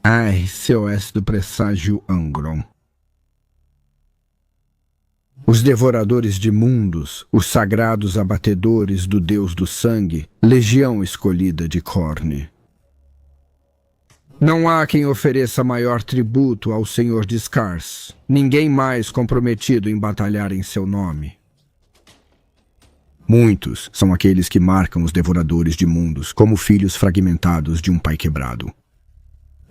Ai, COS do presságio Angron. Os devoradores de mundos, os sagrados abatedores do deus do sangue, legião escolhida de Khorne. Não há quem ofereça maior tributo ao Senhor de Scars, ninguém mais comprometido em batalhar em seu nome. Muitos são aqueles que marcam os devoradores de mundos como filhos fragmentados de um pai quebrado.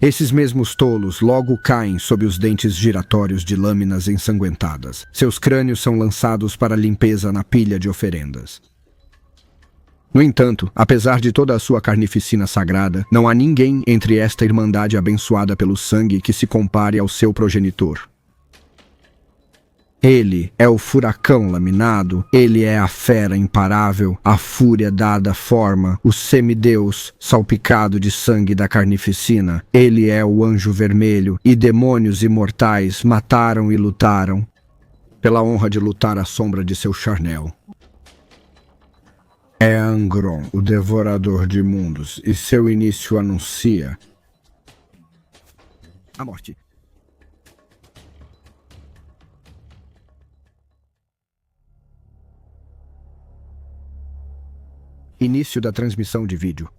Esses mesmos tolos logo caem sob os dentes giratórios de lâminas ensanguentadas. Seus crânios são lançados para limpeza na pilha de oferendas. No entanto, apesar de toda a sua carnificina sagrada, não há ninguém entre esta irmandade abençoada pelo sangue que se compare ao seu progenitor. Ele é o furacão laminado, ele é a fera imparável, a fúria dada forma, o semideus salpicado de sangue da carnificina. Ele é o anjo vermelho, e demônios imortais mataram e lutaram, pela honra de lutar à sombra de seu charnel. É Angron, o devorador de mundos, e seu início anuncia a morte. Início da transmissão de vídeo.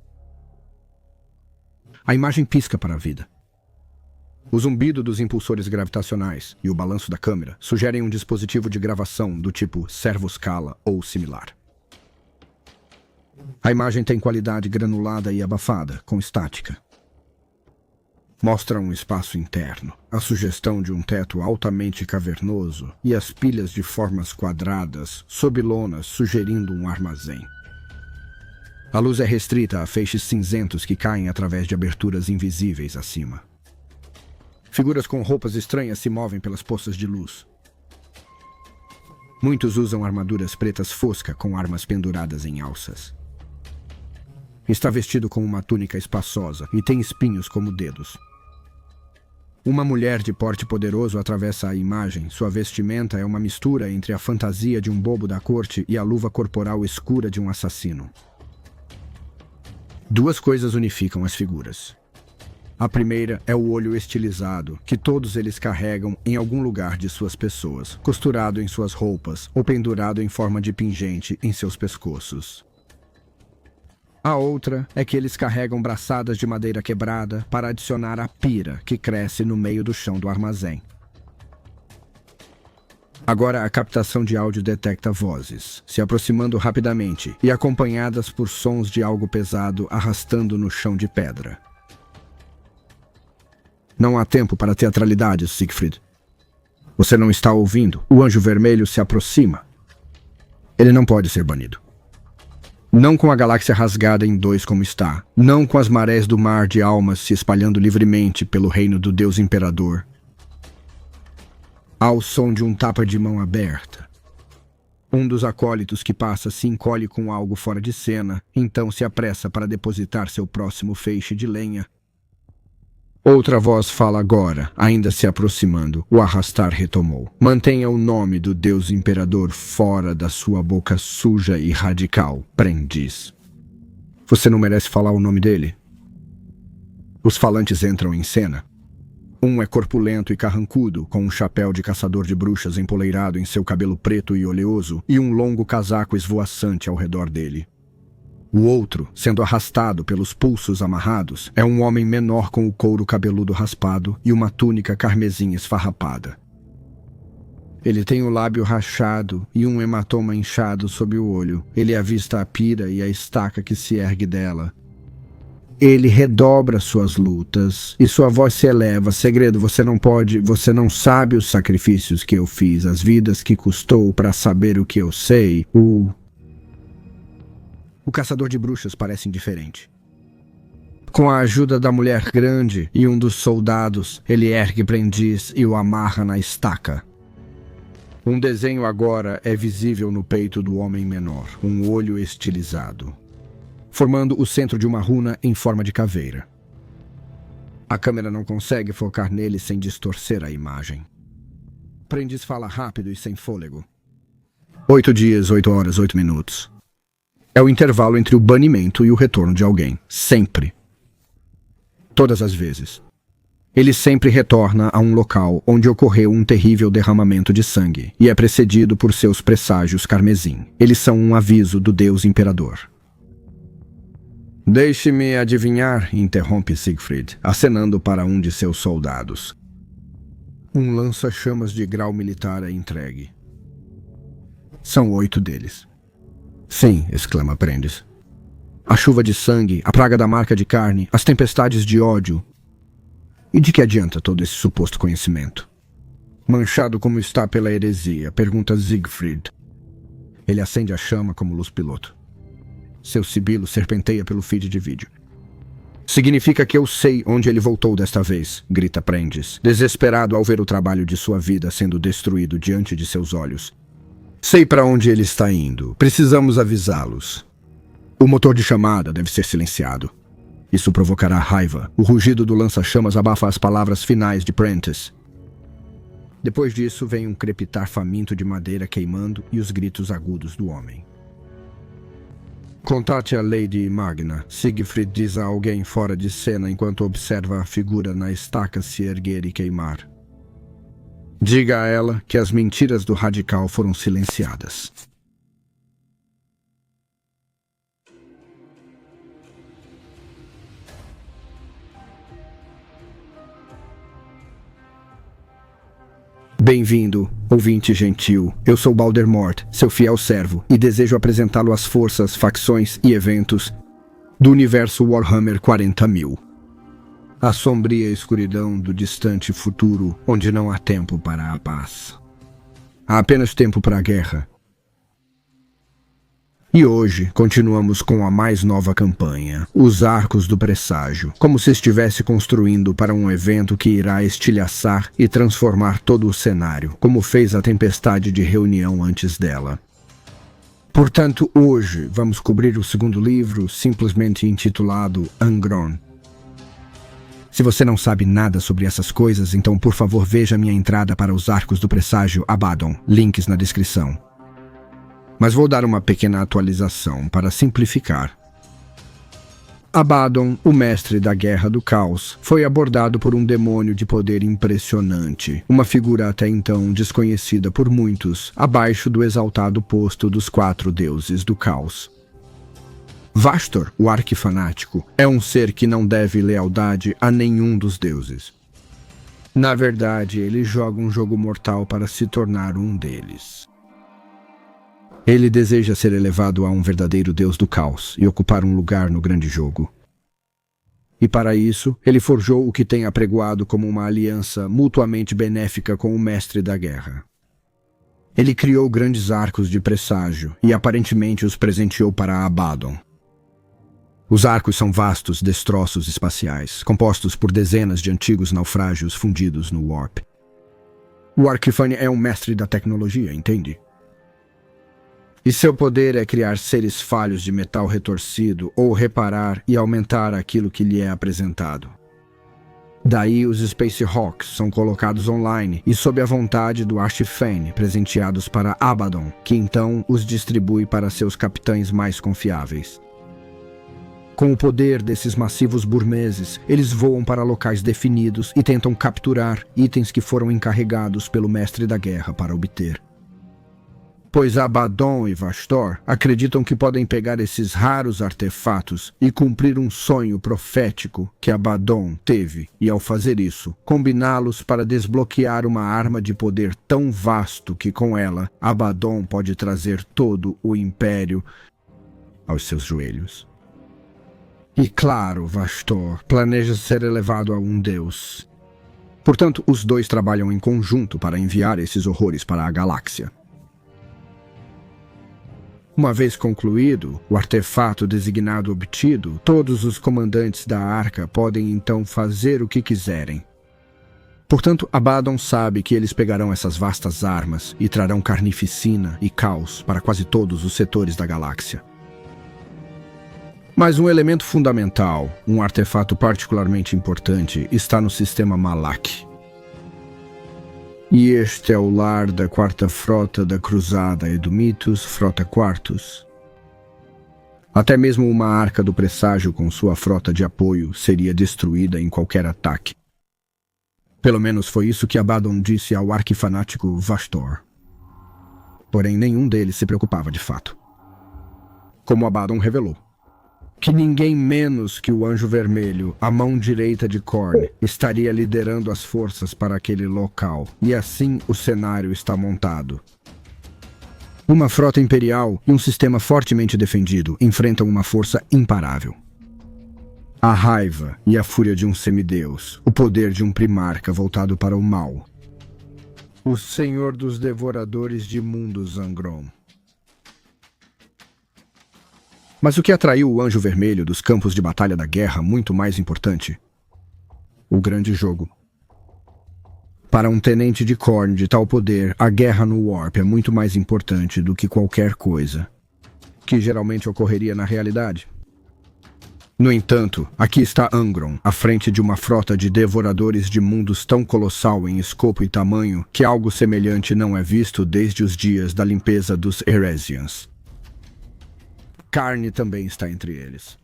A imagem pisca para a vida. O zumbido dos impulsores gravitacionais e o balanço da câmera sugerem um dispositivo de gravação do tipo servoscala ou similar. A imagem tem qualidade granulada e abafada, com estática. Mostra um espaço interno, a sugestão de um teto altamente cavernoso e as pilhas de formas quadradas sob lonas sugerindo um armazém. A luz é restrita a feixes cinzentos que caem através de aberturas invisíveis acima. Figuras com roupas estranhas se movem pelas poças de luz. Muitos usam armaduras pretas fosca com armas penduradas em alças. Está vestido com uma túnica espaçosa e tem espinhos como dedos. Uma mulher de porte poderoso atravessa a imagem. Sua vestimenta é uma mistura entre a fantasia de um bobo da corte e a luva corporal escura de um assassino. Duas coisas unificam as figuras. A primeira é o olho estilizado, que todos eles carregam em algum lugar de suas pessoas, costurado em suas roupas ou pendurado em forma de pingente em seus pescoços. A outra é que eles carregam braçadas de madeira quebrada para adicionar a pira que cresce no meio do chão do armazém. Agora a captação de áudio detecta vozes, se aproximando rapidamente e acompanhadas por sons de algo pesado arrastando no chão de pedra. Não há tempo para teatralidades, Siegfried. Você não está ouvindo. O anjo vermelho se aproxima. Ele não pode ser banido. Não com a galáxia rasgada em dois como está. Não com as marés do mar de almas se espalhando livremente pelo reino do Deus Imperador. Ao som de um tapa de mão aberta. Um dos acólitos que passa se encolhe com algo fora de cena, então se apressa para depositar seu próximo feixe de lenha. Outra voz fala agora, ainda se aproximando. O arrastar retomou. Mantenha o nome do Deus Imperador fora da sua boca suja e radical, aprendiz. Você não merece falar o nome dele? Os falantes entram em cena. Um é corpulento e carrancudo, com um chapéu de caçador de bruxas empoleirado em seu cabelo preto e oleoso e um longo casaco esvoaçante ao redor dele. O outro, sendo arrastado pelos pulsos amarrados, é um homem menor com o couro cabeludo raspado e uma túnica carmesim esfarrapada. Ele tem o lábio rachado e um hematoma inchado sob o olho. Ele avista a pira e a estaca que se ergue dela. Ele redobra suas lutas e sua voz se eleva. Segredo, você não sabe os sacrifícios que eu fiz, as vidas que custou para saber o que eu sei. O caçador de bruxas parece indiferente. Com a ajuda da mulher grande e um dos soldados, ele ergue aprendiz e o amarra na estaca. Um desenho agora é visível no peito do homem menor, um olho estilizado, formando o centro de uma runa em forma de caveira. A câmera não consegue focar nele sem distorcer a imagem. O aprendiz fala rápido e sem fôlego. 8 dias, 8 horas, 8 minutos. É o intervalo entre o banimento e o retorno de alguém. Sempre. Todas as vezes. Ele sempre retorna a um local onde ocorreu um terrível derramamento de sangue e é precedido por seus presságios carmesim. Eles são um aviso do Deus Imperador. Deixe-me adivinhar, interrompe Siegfried, acenando para um de seus soldados. Um lança-chamas de grau militar é entregue. São 8 deles. Sim, exclama Prentice. A chuva de sangue, a praga da marca de carne, as tempestades de ódio. E de que adianta todo esse suposto conhecimento? Manchado como está pela heresia, pergunta Siegfried. Ele acende a chama como luz piloto. Seu sibilo serpenteia pelo feed de vídeo. Significa que eu sei onde ele voltou desta vez, grita Prentice, desesperado ao ver o trabalho de sua vida sendo destruído diante de seus olhos. Sei para onde ele está indo. Precisamos avisá-los. O motor de chamada deve ser silenciado. Isso provocará raiva. O rugido do lança-chamas abafa as palavras finais de Prentice. Depois disso, vem um crepitar faminto de madeira queimando e os gritos agudos do homem. Contate a Lady Magna, Siegfried diz a alguém fora de cena enquanto observa a figura na estaca se erguer e queimar. Diga a ela que as mentiras do radical foram silenciadas. Bem-vindo, ouvinte gentil. Eu sou Baldermort, seu fiel servo, e desejo apresentá-lo às forças, facções e eventos do universo Warhammer 40.000. A sombria escuridão do distante futuro, onde não há tempo para a paz. Há apenas tempo para a guerra. E hoje continuamos com a mais nova campanha, os Arcos do Presságio, como se estivesse construindo para um evento que irá estilhaçar e transformar todo o cenário, como fez a tempestade de reunião antes dela. Portanto, hoje vamos cobrir o segundo livro, simplesmente intitulado Angron. Se você não sabe nada sobre essas coisas, então por favor veja minha entrada para os Arcos do Presságio Abaddon, links na descrição. Mas vou dar uma pequena atualização para simplificar. Abaddon, o mestre da Guerra do Caos, foi abordado por um demônio de poder impressionante, uma figura até então desconhecida por muitos, abaixo do exaltado posto dos 4 deuses do Caos. Vastor, o arquifanático, é um ser que não deve lealdade a nenhum dos deuses. Na verdade, ele joga um jogo mortal para se tornar um deles. Ele deseja ser elevado a um verdadeiro deus do caos e ocupar um lugar no grande jogo. E para isso, ele forjou o que tem apregoado como uma aliança mutuamente benéfica com o mestre da guerra. Ele criou grandes arcos de presságio e aparentemente os presenteou para Abaddon. Os arcos são vastos destroços espaciais, compostos por dezenas de antigos naufrágios fundidos no Warp. O Arquifane é um mestre da tecnologia, entende? E seu poder é criar seres falhos de metal retorcido ou reparar e aumentar aquilo que lhe é apresentado. Daí os Space Hawks são colocados online e sob a vontade do Archifane, presenteados para Abaddon, que então os distribui para seus capitães mais confiáveis. Com o poder desses massivos burmeses, eles voam para locais definidos e tentam capturar itens que foram encarregados pelo mestre da guerra para obter. Pois Abaddon e Vastor acreditam que podem pegar esses raros artefatos e cumprir um sonho profético que Abaddon teve, e ao fazer isso, combiná-los para desbloquear uma arma de poder tão vasto que com ela, Abaddon pode trazer todo o Império aos seus joelhos. E claro, Vastor planeja ser elevado a um deus. Portanto, os dois trabalham em conjunto para enviar esses horrores para a galáxia. Uma vez concluído, o artefato designado obtido, todos os comandantes da Arca podem então fazer o que quiserem. Portanto, Abaddon sabe que eles pegarão essas vastas armas e trarão carnificina e caos para quase todos os setores da galáxia. Mas um elemento fundamental, um artefato particularmente importante, está no sistema Malak. E este é o lar da quarta frota da Cruzada Edomitus, Frota Quartus. Até mesmo uma arca do presságio com sua frota de apoio seria destruída em qualquer ataque. Pelo menos foi isso que Abaddon disse ao arquifanático Vastor. Porém, nenhum deles se preocupava de fato. Como Abaddon revelou, que ninguém menos que o Anjo Vermelho, a mão direita de Khorne, estaria liderando as forças para aquele local. E assim o cenário está montado. Uma frota imperial e um sistema fortemente defendido enfrentam uma força imparável. A raiva e a fúria de um semideus, o poder de um primarca voltado para o mal. O Senhor dos Devoradores de Mundos Angron. Mas o que atraiu o Anjo Vermelho dos campos de batalha da guerra muito mais importante? O grande jogo. Para um tenente de Khorne de tal poder, a guerra no Warp é muito mais importante do que qualquer coisa, que geralmente ocorreria na realidade. No entanto, aqui está Angron, à frente de uma frota de devoradores de mundos tão colossal em escopo e tamanho que algo semelhante não é visto desde os dias da limpeza dos Eresians. Carne também está entre eles.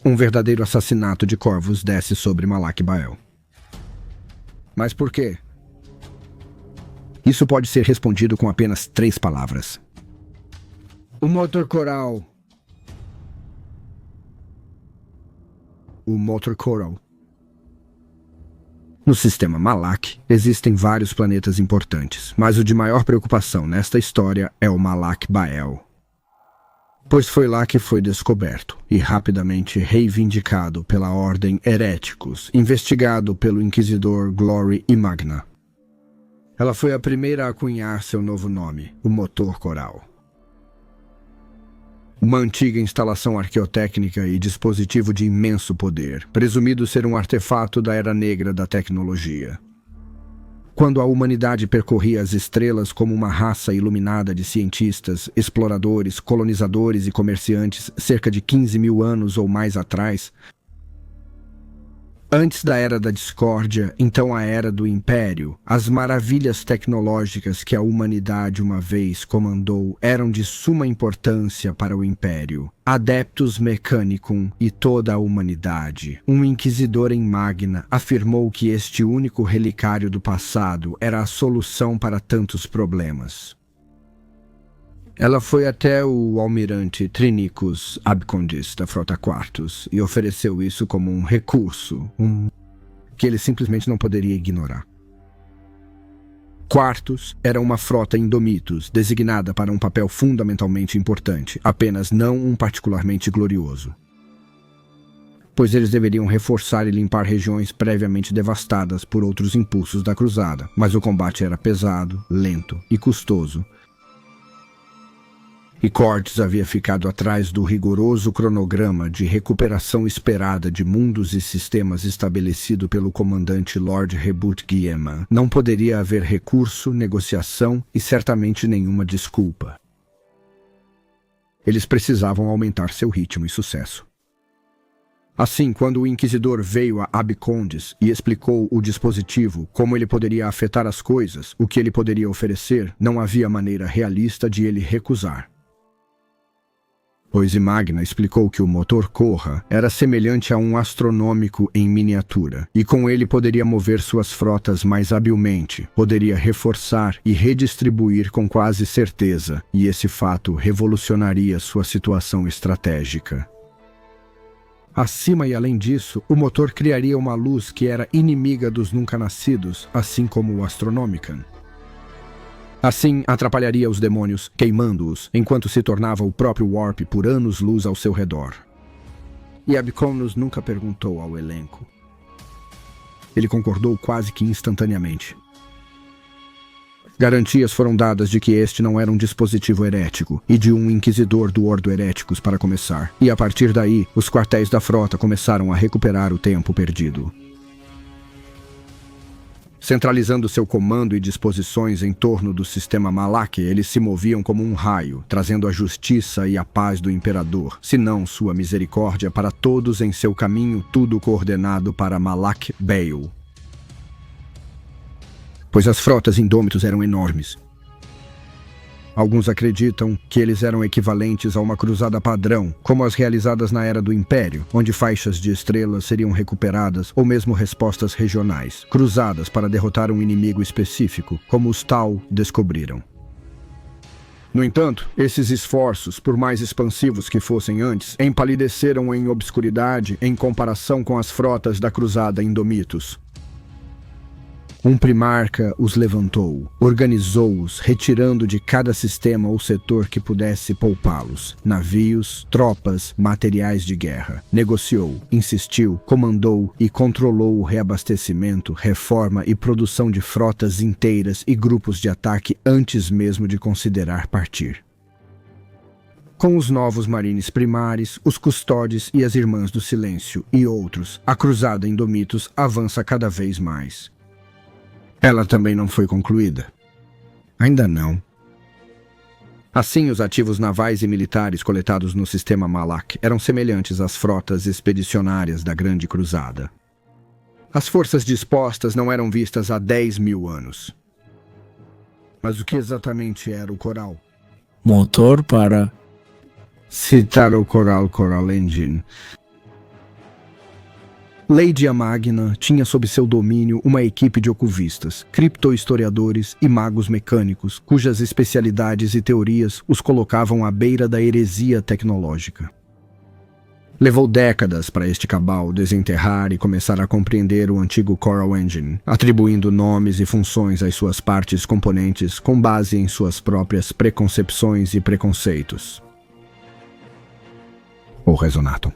Um verdadeiro assassinato de corvos desce sobre Malak Bael. Mas por quê? Isso pode ser respondido com apenas 3 palavras. O motor coral. O motor coral. No sistema Malak, existem vários planetas importantes, mas o de maior preocupação nesta história é o Malak Bael. Pois foi lá que foi descoberto e rapidamente reivindicado pela Ordem Heréticos, investigado pelo Inquisidor Glory e Magna. Ela foi a primeira a cunhar seu novo nome, o Motor Coral. Uma antiga instalação arqueotécnica e dispositivo de imenso poder, presumido ser um artefato da Era Negra da tecnologia. Quando a humanidade percorria as estrelas como uma raça iluminada de cientistas, exploradores, colonizadores e comerciantes cerca de 15 mil anos ou mais atrás, antes da Era da Discórdia, então a Era do Império, as maravilhas tecnológicas que a humanidade uma vez comandou eram de suma importância para o Império. Adeptus Mechanicum e toda a humanidade. Um inquisidor em Magna afirmou que este único relicário do passado era a solução para tantos problemas. Ela foi até o almirante Trinicus Abcondis da Frota Quartus e ofereceu isso como um recurso, que ele simplesmente não poderia ignorar. Quartus era uma frota Indomitus, designada para um papel fundamentalmente importante, apenas não um particularmente glorioso. Pois eles deveriam reforçar e limpar regiões previamente devastadas por outros impulsos da cruzada, mas o combate era pesado, lento e custoso. E Cortes havia ficado atrás do rigoroso cronograma de recuperação esperada de mundos e sistemas estabelecido pelo comandante Lord Rebut Guiema. Não poderia haver recurso, negociação e certamente nenhuma desculpa. Eles precisavam aumentar seu ritmo e sucesso. Assim, quando o Inquisidor veio a Abcondes e explicou o dispositivo, como ele poderia afetar as coisas, o que ele poderia oferecer, não havia maneira realista de ele recusar. Pois Magna explicou que o motor Korra era semelhante a um astronômico em miniatura, e com ele poderia mover suas frotas mais habilmente, poderia reforçar e redistribuir com quase certeza, e esse fato revolucionaria sua situação estratégica. Acima e além disso, o motor criaria uma luz que era inimiga dos nunca-nascidos, assim como o Astronomican. Assim, atrapalharia os demônios, queimando-os, enquanto se tornava o próprio Warp por anos-luz ao seu redor. E Abcondis nunca perguntou ao elenco. Ele concordou quase que instantaneamente. Garantias foram dadas de que este não era um dispositivo herético, e de um inquisidor do Ordo Heréticos para começar. E a partir daí, os quartéis da frota começaram a recuperar o tempo perdido. Centralizando seu comando e disposições em torno do sistema Malak, eles se moviam como um raio, trazendo a justiça e a paz do Imperador, se não sua misericórdia para todos em seu caminho, tudo coordenado para Malak Bael. Pois as frotas Indômitos eram enormes. Alguns acreditam que eles eram equivalentes a uma cruzada padrão, como as realizadas na Era do Império, onde faixas de estrelas seriam recuperadas ou mesmo respostas regionais, cruzadas para derrotar um inimigo específico, como os Tau descobriram. No entanto, esses esforços, por mais expansivos que fossem antes, empalideceram em obscuridade em comparação com as frotas da cruzada Indomitus. Um primarca os levantou, organizou-os, retirando de cada sistema ou setor que pudesse poupá-los. Navios, tropas, materiais de guerra. Negociou, insistiu, comandou e controlou o reabastecimento, reforma e produção de frotas inteiras e grupos de ataque antes mesmo de considerar partir. Com os novos marines primares, os custódes e as Irmãs do Silêncio e outros, a cruzada Indomitus avança cada vez mais. Ela também não foi concluída. Ainda não. Assim, os ativos navais e militares coletados no sistema Malak eram semelhantes às frotas expedicionárias da Grande Cruzada. As forças dispostas não eram vistas há 10.000 anos. Mas o que exatamente era o Coral? Motor para... Citar o Coral Engine. Lady Magna tinha sob seu domínio uma equipe de ocultistas, criptohistoriadores e magos mecânicos, cujas especialidades e teorias os colocavam à beira da heresia tecnológica. Levou décadas para este cabal desenterrar e começar a compreender o antigo Coral Engine, atribuindo nomes e funções às suas partes componentes com base em suas próprias preconcepções e preconceitos. O Resonatum.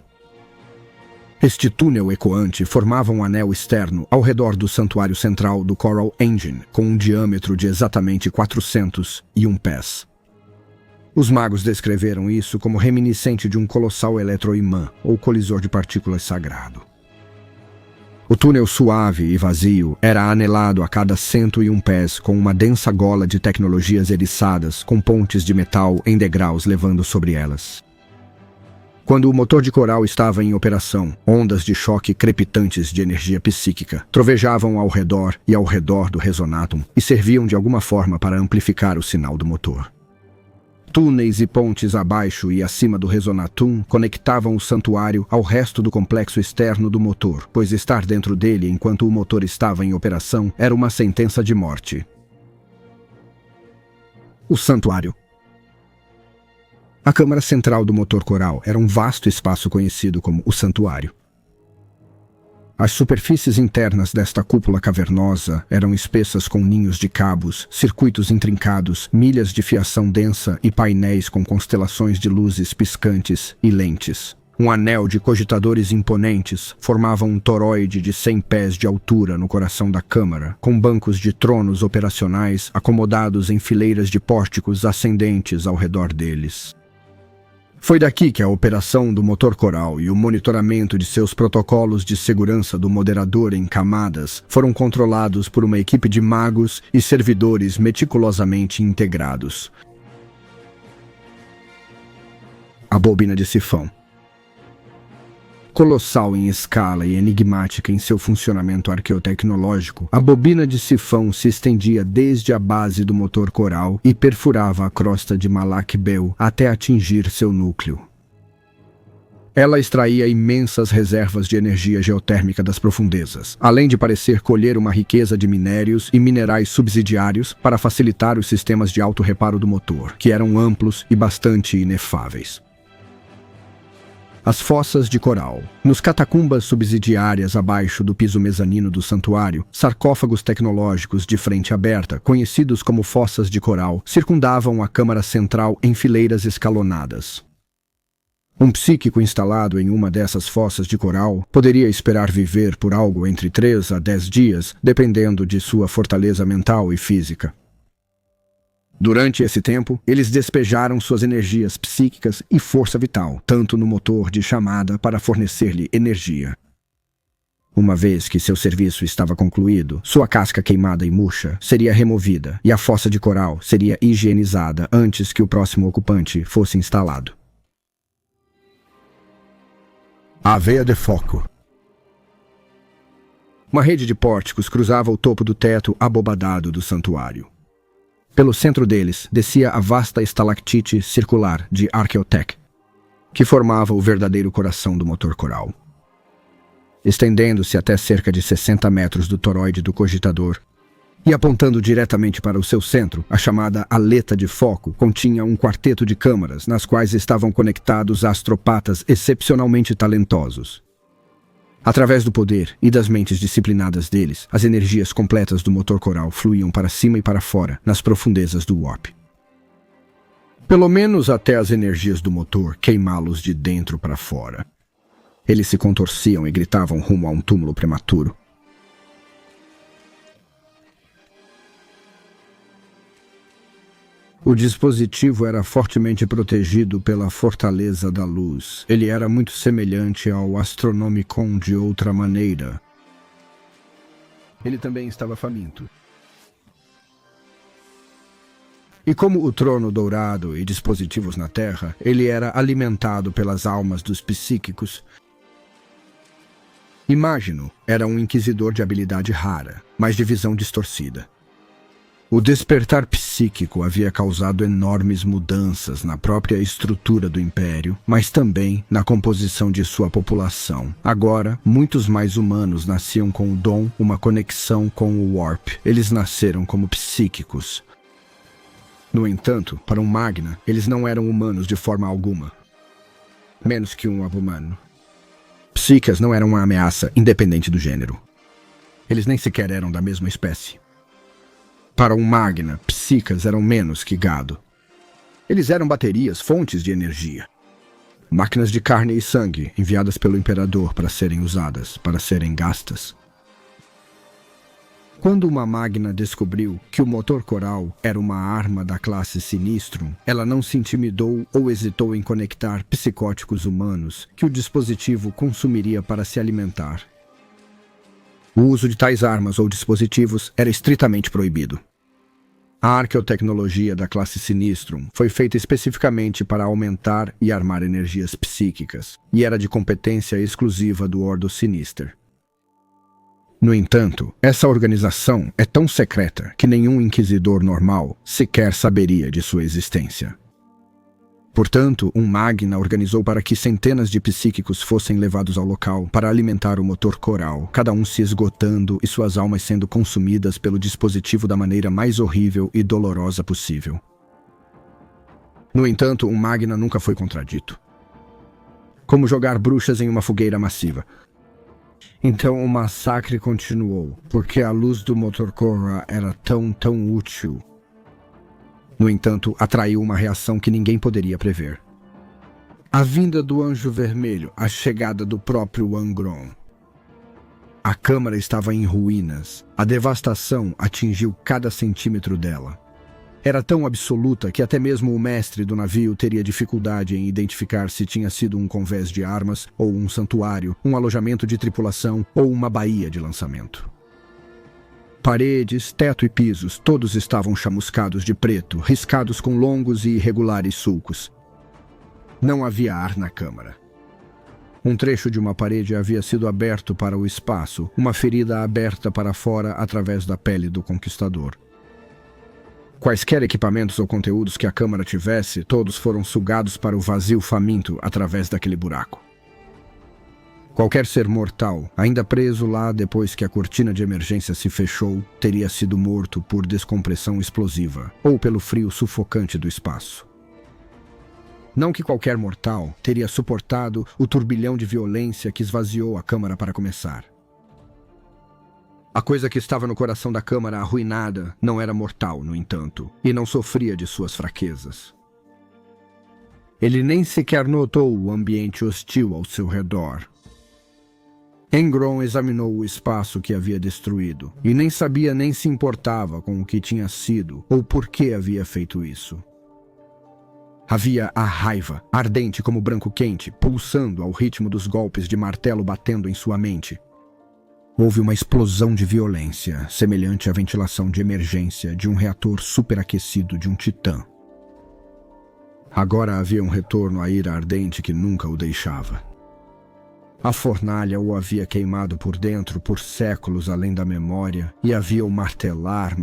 Este túnel ecoante formava um anel externo ao redor do santuário central do Coral Engine, com um diâmetro de exatamente 401 pés. Os magos descreveram isso como reminiscente de um colossal eletroimã ou colisor de partículas sagrado. O túnel suave e vazio era anelado a cada 101 pés com uma densa gola de tecnologias eriçadas com pontes de metal em degraus levando sobre elas. Quando o motor de coral estava em operação, ondas de choque crepitantes de energia psíquica trovejavam ao redor e ao redor do Resonatum e serviam de alguma forma para amplificar o sinal do motor. Túneis e pontes abaixo e acima do Resonatum conectavam o santuário ao resto do complexo externo do motor, pois estar dentro dele enquanto o motor estava em operação era uma sentença de morte. O santuário. A câmara central do motor coral era um vasto espaço conhecido como o santuário. As superfícies internas desta cúpula cavernosa eram espessas com ninhos de cabos, circuitos intrincados, milhas de fiação densa e painéis com constelações de luzes piscantes e lentes. Um anel de cogitadores imponentes formava um toroide de 100 pés de altura no coração da câmara, com bancos de tronos operacionais acomodados em fileiras de pórticos ascendentes ao redor deles. Foi daqui que a operação do motor coral e o monitoramento de seus protocolos de segurança do moderador em camadas foram controlados por uma equipe de magos e servidores meticulosamente integrados. A bobina de sifão. Colossal em escala e enigmática em seu funcionamento arqueotecnológico, a bobina de sifão se estendia desde a base do motor coral e perfurava a crosta de Malak Bel até atingir seu núcleo. Ela extraía imensas reservas de energia geotérmica das profundezas, além de parecer colher uma riqueza de minérios e minerais subsidiários para facilitar os sistemas de auto-reparo do motor, que eram amplos e bastante inefáveis. As fossas de coral. Nos catacumbas subsidiárias abaixo do piso mezanino do santuário, sarcófagos tecnológicos de frente aberta, conhecidos como fossas de coral, circundavam a câmara central em fileiras escalonadas. Um psíquico instalado em uma dessas fossas de coral poderia esperar viver por algo entre 3 a 10 dias, dependendo de sua fortaleza mental e física. Durante esse tempo, eles despejaram suas energias psíquicas e força vital, tanto no motor de chamada para fornecer-lhe energia. Uma vez que seu serviço estava concluído, sua casca queimada e murcha seria removida e a fossa de coral seria higienizada antes que o próximo ocupante fosse instalado. A veia de foco. Uma rede de pórticos cruzava o topo do teto abobadado do santuário. Pelo centro deles descia a vasta estalactite circular de Archaeotech, que formava o verdadeiro coração do motor coral. Estendendo-se até cerca de 60 metros do toroide do cogitador e apontando diretamente para o seu centro, a chamada aleta de foco continha um quarteto de câmaras nas quais estavam conectados astropatas excepcionalmente talentosos. Através do poder e das mentes disciplinadas deles, as energias completas do motor coral fluíam para cima e para fora, nas profundezas do warp. Pelo menos até as energias do motor queimá-los de dentro para fora. Eles se contorciam e gritavam rumo a um túmulo prematuro. O dispositivo era fortemente protegido pela Fortaleza da Luz. Ele era muito semelhante ao Astronomicon de outra maneira. Ele também estava faminto. E como o Trono Dourado e dispositivos na Terra, ele era alimentado pelas almas dos psíquicos. Imagino era um inquisidor de habilidade rara, mas de visão distorcida. O despertar psíquico havia causado enormes mudanças na própria estrutura do Império, mas também na composição de sua população. Agora, muitos mais humanos nasciam com o dom, uma conexão com o Warp. Eles nasceram como psíquicos. No entanto, para um Magna, eles não eram humanos de forma alguma. Menos que um abumano. Psíquicas não eram uma ameaça independente do gênero. Eles nem sequer eram da mesma espécie. Para um Magna, psíquicas eram menos que gado. Eles eram baterias, fontes de energia. Máquinas de carne e sangue, enviadas pelo Imperador para serem usadas, para serem gastas. Quando uma Magna descobriu que o motor coral era uma arma da classe Sinistrum, ela não se intimidou ou hesitou em conectar psicóticos humanos que o dispositivo consumiria para se alimentar. O uso de tais armas ou dispositivos era estritamente proibido. A arqueotecnologia da classe Sinistrum foi feita especificamente para aumentar e armar energias psíquicas, e era de competência exclusiva do Ordo Sinister. No entanto, essa organização é tão secreta que nenhum inquisidor normal sequer saberia de sua existência. Portanto, um Magna organizou para que centenas de psíquicos fossem levados ao local para alimentar o motor coral, cada um se esgotando e suas almas sendo consumidas pelo dispositivo da maneira mais horrível e dolorosa possível. No entanto, um Magna nunca foi contradito. Como jogar bruxas em uma fogueira massiva. Então o massacre continuou, porque a luz do motor coral era tão útil. No entanto, atraiu uma reação que ninguém poderia prever. A vinda do Anjo Vermelho, a chegada do próprio Angron. A câmara estava em ruínas. A devastação atingiu cada centímetro dela. Era tão absoluta que até mesmo o mestre do navio teria dificuldade em identificar se tinha sido um convés de armas, ou um santuário, um alojamento de tripulação, ou uma baía de lançamento. Paredes, teto e pisos, todos estavam chamuscados de preto, riscados com longos e irregulares sulcos. Não havia ar na câmara. Um trecho de uma parede havia sido aberto para o espaço, uma ferida aberta para fora através da pele do conquistador. Quaisquer equipamentos ou conteúdos que a câmara tivesse, todos foram sugados para o vazio faminto através daquele buraco. Qualquer ser mortal, ainda preso lá depois que a cortina de emergência se fechou, teria sido morto por descompressão explosiva ou pelo frio sufocante do espaço. Não que qualquer mortal teria suportado o turbilhão de violência que esvaziou a câmara para começar. A coisa que estava no coração da câmara arruinada não era mortal, no entanto, e não sofria de suas fraquezas. Ele nem sequer notou o ambiente hostil ao seu redor. Angron examinou o espaço que havia destruído, e nem sabia nem se importava com o que tinha sido ou por que havia feito isso. Havia a raiva, ardente como branco quente, pulsando ao ritmo dos golpes de martelo batendo em sua mente. Houve uma explosão de violência, semelhante à ventilação de emergência de um reator superaquecido de um titã. Agora havia um retorno à ira ardente que nunca o deixava. A fornalha o havia queimado por dentro por séculos além da memória e havia o martelar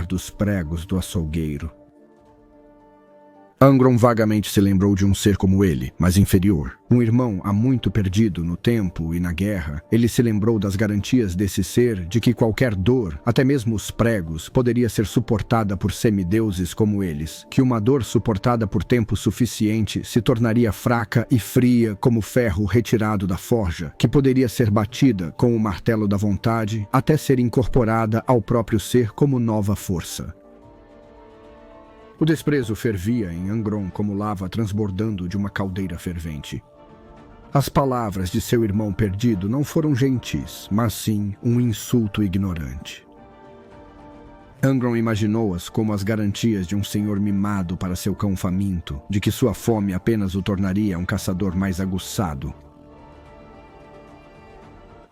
dos pregos do açougueiro. Angron vagamente se lembrou de um ser como ele, mas inferior. Um irmão há muito perdido no tempo e na guerra. Ele se lembrou das garantias desse ser de que qualquer dor, até mesmo os pregos, poderia ser suportada por semideuses como eles. Que uma dor suportada por tempo suficiente se tornaria fraca e fria como ferro retirado da forja. Que poderia ser batida com o martelo da vontade até ser incorporada ao próprio ser como nova força. O desprezo fervia em Angron como lava transbordando de uma caldeira fervente. As palavras de seu irmão perdido não foram gentis, mas sim um insulto ignorante. Angron imaginou-as como as garantias de um senhor mimado para seu cão faminto, de que sua fome apenas o tornaria um caçador mais aguçado.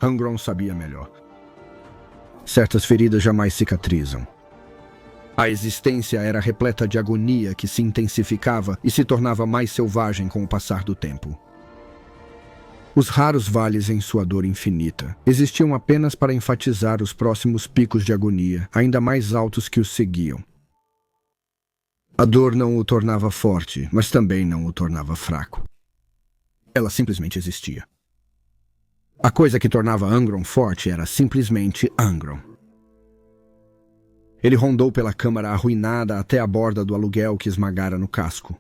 Angron sabia melhor. Certas feridas jamais cicatrizam. A existência era repleta de agonia que se intensificava e se tornava mais selvagem com o passar do tempo. Os raros vales em sua dor infinita existiam apenas para enfatizar os próximos picos de agonia, ainda mais altos que os seguiam. A dor não o tornava forte, mas também não o tornava fraco. Ela simplesmente existia. A coisa que tornava Angron forte era simplesmente Angron. Ele rondou pela câmara arruinada até a borda do aluguel que esmagara no casco.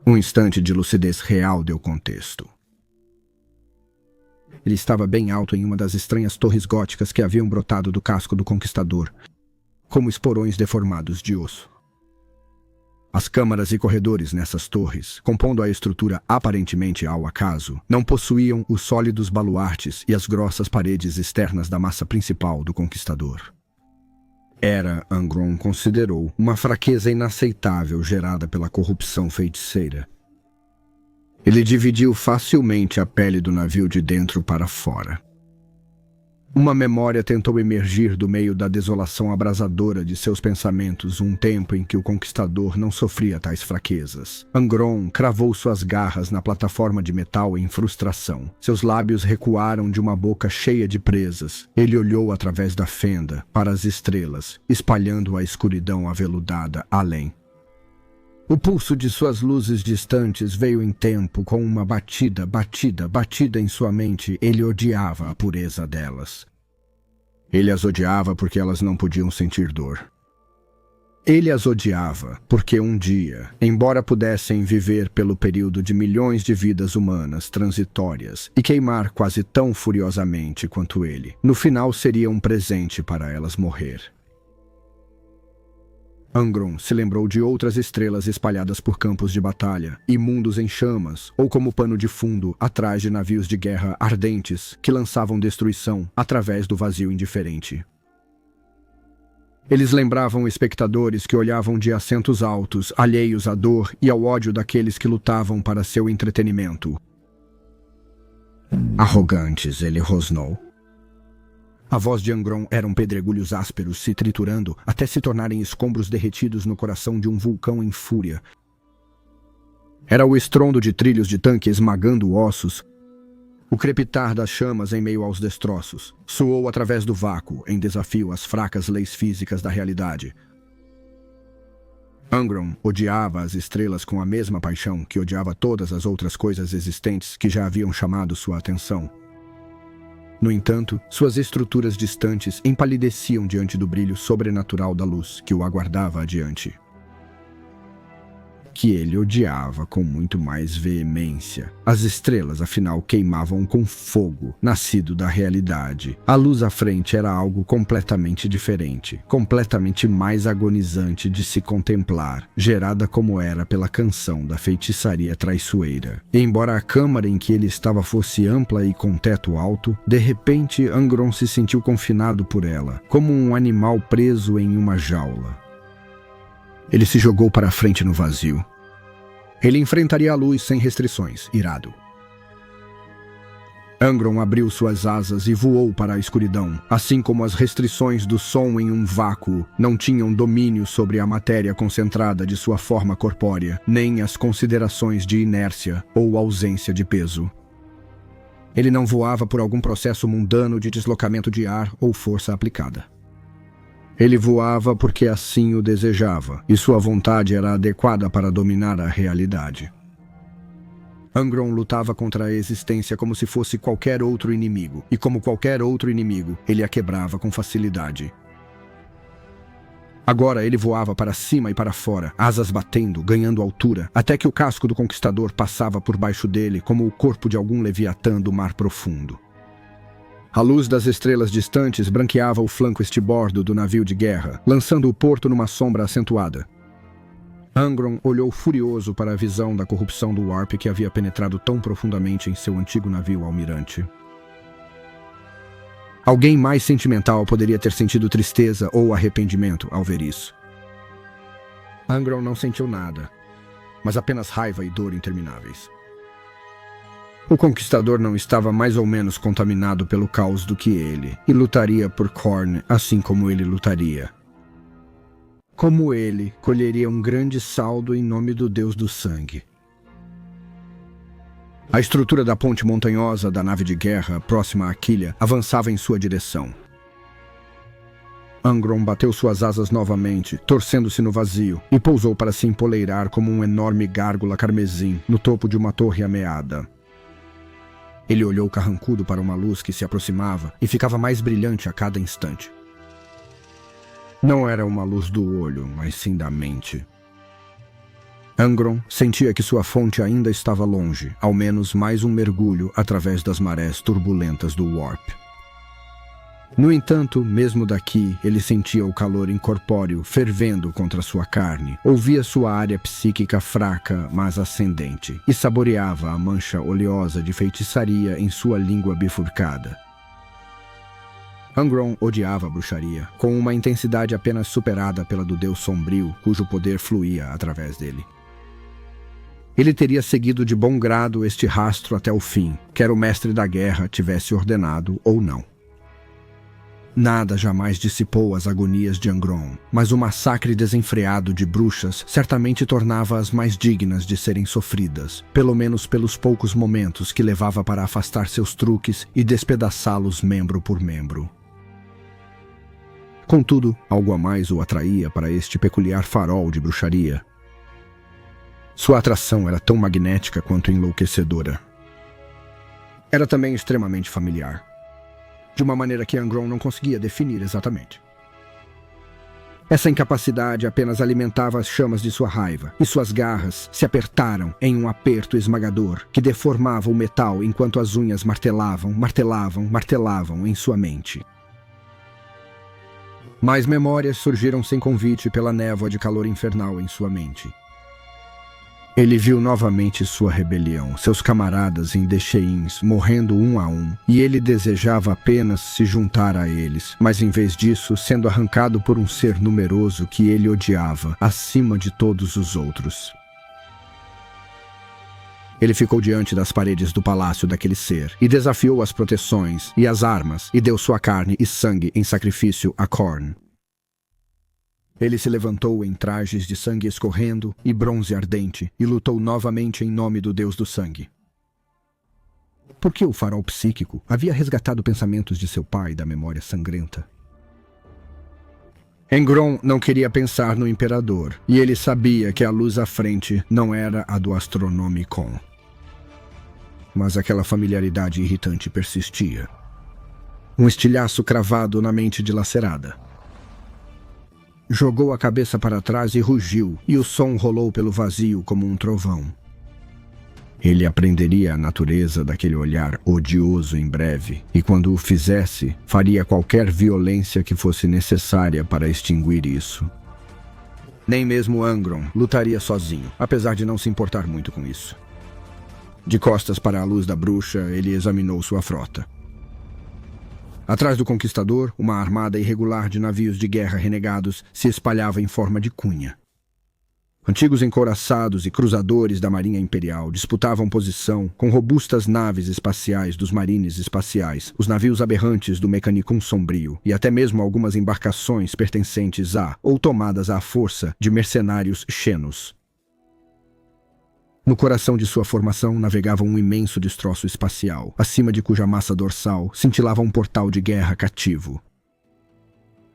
Um instante de lucidez real deu contexto. Ele estava bem alto em uma das estranhas torres góticas que haviam brotado do casco do conquistador, como esporões deformados de osso. As câmaras e corredores nessas torres, compondo a estrutura aparentemente ao acaso, não possuíam os sólidos baluartes e as grossas paredes externas da massa principal do conquistador. Angron considerou uma fraqueza inaceitável gerada pela corrupção feiticeira. Ele dividiu facilmente a pele do navio de dentro para fora. Uma memória tentou emergir do meio da desolação abrasadora de seus pensamentos, um tempo em que o conquistador não sofria tais fraquezas. Angron cravou suas garras na plataforma de metal em frustração. Seus lábios recuaram de uma boca cheia de presas. Ele olhou através da fenda para as estrelas, espalhando a escuridão aveludada além. O pulso de suas luzes distantes veio em tempo com uma batida em sua mente. Ele odiava a pureza delas. Ele as odiava porque elas não podiam sentir dor. Ele as odiava porque um dia, embora pudessem viver pelo período de milhões de vidas humanas transitórias e queimar quase tão furiosamente quanto ele, no final seria um presente para elas morrer. Angron se lembrou de outras estrelas espalhadas por campos de batalha, e mundos em chamas, ou como pano de fundo, atrás de navios de guerra ardentes que lançavam destruição através do vazio indiferente. Eles lembravam espectadores que olhavam de assentos altos, alheios à dor e ao ódio daqueles que lutavam para seu entretenimento. Arrogantes, ele rosnou. A voz de Angron eram pedregulhos ásperos se triturando até se tornarem escombros derretidos no coração de um vulcão em fúria. Era o estrondo de trilhos de tanque esmagando ossos, o crepitar das chamas em meio aos destroços. Soou através do vácuo, em desafio às fracas leis físicas da realidade. Angron odiava as estrelas com a mesma paixão que odiava todas as outras coisas existentes que já haviam chamado sua atenção. No entanto, suas estruturas distantes empalideciam diante do brilho sobrenatural da luz que o aguardava adiante. Que ele odiava com muito mais veemência. As estrelas, afinal, queimavam com fogo, nascido da realidade. A luz à frente era algo completamente diferente, completamente mais agonizante de se contemplar, gerada como era pela canção da feitiçaria traiçoeira. E embora a câmara em que ele estava fosse ampla e com teto alto, de repente Angron se sentiu confinado por ela, como um animal preso em uma jaula. Ele se jogou para a frente no vazio. Ele enfrentaria a luz sem restrições, irado. Angron abriu suas asas e voou para a escuridão, assim como as restrições do som em um vácuo não tinham domínio sobre a matéria concentrada de sua forma corpórea, nem as considerações de inércia ou ausência de peso. Ele não voava por algum processo mundano de deslocamento de ar ou força aplicada. Ele voava porque assim o desejava, e sua vontade era adequada para dominar a realidade. Angron lutava contra a existência como se fosse qualquer outro inimigo, e como qualquer outro inimigo, ele a quebrava com facilidade. Agora ele voava para cima e para fora, asas batendo, ganhando altura, até que o casco do conquistador passava por baixo dele como o corpo de algum leviatã do mar profundo. A luz das estrelas distantes branqueava o flanco estibordo do navio de guerra, lançando o porto numa sombra acentuada. Angron olhou furioso para a visão da corrupção do Warp que havia penetrado tão profundamente em seu antigo navio almirante. Alguém mais sentimental poderia ter sentido tristeza ou arrependimento ao ver isso. Angron não sentiu nada, mas apenas raiva e dor intermináveis. O conquistador não estava mais ou menos contaminado pelo caos do que ele, e lutaria por Khorne assim como ele lutaria. Como ele, colheria um grande saldo em nome do Deus do Sangue. A estrutura da ponte montanhosa da nave de guerra, próxima à quilha, avançava em sua direção. Angron bateu suas asas novamente, torcendo-se no vazio, e pousou para se empoleirar como um enorme gárgula carmesim no topo de uma torre ameada. Ele olhou carrancudo para uma luz que se aproximava e ficava mais brilhante a cada instante. Não era uma luz do olho, mas sim da mente. Angron sentia que sua fonte ainda estava longe, ao menos mais um mergulho através das marés turbulentas do Warp. No entanto, mesmo daqui, ele sentia o calor incorpóreo fervendo contra sua carne, ouvia sua área psíquica fraca, mas ascendente, e saboreava a mancha oleosa de feitiçaria em sua língua bifurcada. Angron odiava a bruxaria, com uma intensidade apenas superada pela do Deus Sombrio, cujo poder fluía através dele. Ele teria seguido de bom grado este rastro até o fim, quer o mestre da guerra tivesse ordenado ou não. Nada jamais dissipou as agonias de Angron, mas o massacre desenfreado de bruxas certamente tornava-as mais dignas de serem sofridas, pelo menos pelos poucos momentos que levava para afastar seus truques e despedaçá-los membro por membro. Contudo, algo a mais o atraía para este peculiar farol de bruxaria. Sua atração era tão magnética quanto enlouquecedora. Era também extremamente familiar, de uma maneira que Angron não conseguia definir exatamente. Essa incapacidade apenas alimentava as chamas de sua raiva, e suas garras se apertaram em um aperto esmagador que deformava o metal enquanto as unhas martelavam em sua mente. Mais memórias surgiram sem convite pela névoa de calor infernal em sua mente. Ele viu novamente sua rebelião, seus camaradas em Decheins morrendo um a um, e ele desejava apenas se juntar a eles, mas em vez disso, sendo arrancado por um ser numeroso que ele odiava, acima de todos os outros. Ele ficou diante das paredes do palácio daquele ser, e desafiou as proteções e as armas, e deu sua carne e sangue em sacrifício a Khorne. Ele se levantou em trajes de sangue escorrendo e bronze ardente e lutou novamente em nome do Deus do Sangue. Porque o farol psíquico havia resgatado pensamentos de seu pai da memória sangrenta. Angron não queria pensar no Imperador, e ele sabia que a luz à frente não era a do Astronomicon. Mas aquela familiaridade irritante persistia. Um estilhaço cravado na mente dilacerada. Jogou a cabeça para trás e rugiu, e o som rolou pelo vazio como um trovão. Ele aprenderia a natureza daquele olhar odioso em breve, e quando o fizesse, faria qualquer violência que fosse necessária para extinguir isso. Nem mesmo Angron lutaria sozinho, apesar de não se importar muito com isso. De costas para a luz da bruxa, ele examinou sua frota. Atrás do conquistador, uma armada irregular de navios de guerra renegados se espalhava em forma de cunha. Antigos encouraçados e cruzadores da Marinha Imperial disputavam posição com robustas naves espaciais dos marines espaciais, os navios aberrantes do Mecanicum Sombrio e até mesmo algumas embarcações pertencentes a ou tomadas à força de mercenários xenos. No coração de sua formação navegava um imenso destroço espacial, acima de cuja massa dorsal cintilava um portal de guerra cativo.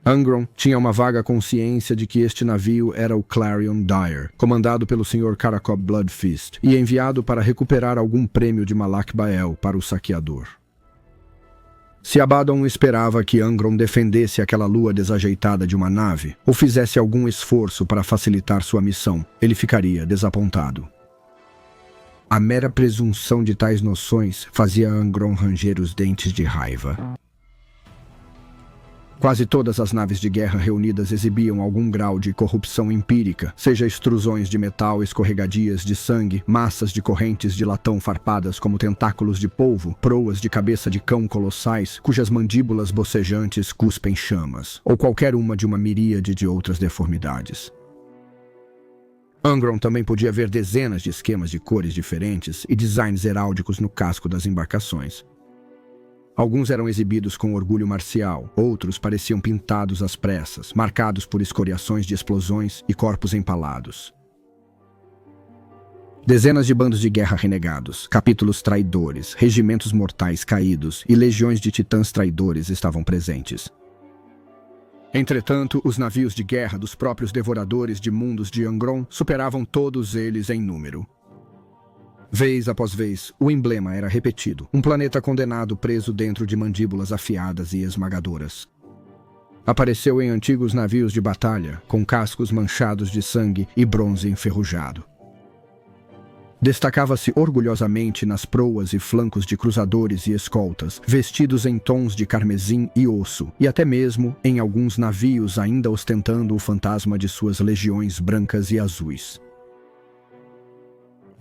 Angron tinha uma vaga consciência de que este navio era o Clarion Dire, comandado pelo Sr. Karakob Bloodfist, e enviado para recuperar algum prêmio de Malak Bael para o saqueador. Se Abaddon esperava que Angron defendesse aquela lua desajeitada de uma nave, ou fizesse algum esforço para facilitar sua missão, ele ficaria desapontado. A mera presunção de tais noções fazia Angron ranger os dentes de raiva. Quase todas as naves de guerra reunidas exibiam algum grau de corrupção empírica, seja extrusões de metal escorregadias de sangue, massas de correntes de latão farpadas como tentáculos de polvo, proas de cabeça de cão colossais, cujas mandíbulas bocejantes cuspem chamas, ou qualquer uma de uma miríade de outras deformidades. Angron também podia ver dezenas de esquemas de cores diferentes e designs heráldicos no casco das embarcações. Alguns eram exibidos com orgulho marcial, outros pareciam pintados às pressas, marcados por escoriações de explosões e corpos empalados. Dezenas de bandos de guerra renegados, capítulos traidores, regimentos mortais caídos e legiões de titãs traidores estavam presentes. Entretanto, os navios de guerra dos próprios devoradores de mundos de Angron superavam todos eles em número. Vez após vez, o emblema era repetido, um planeta condenado preso dentro de mandíbulas afiadas e esmagadoras. Apareceu em antigos navios de batalha, com cascos manchados de sangue e bronze enferrujado. Destacava-se orgulhosamente nas proas e flancos de cruzadores e escoltas, vestidos em tons de carmesim e osso, e até mesmo em alguns navios ainda ostentando o fantasma de suas legiões brancas e azuis.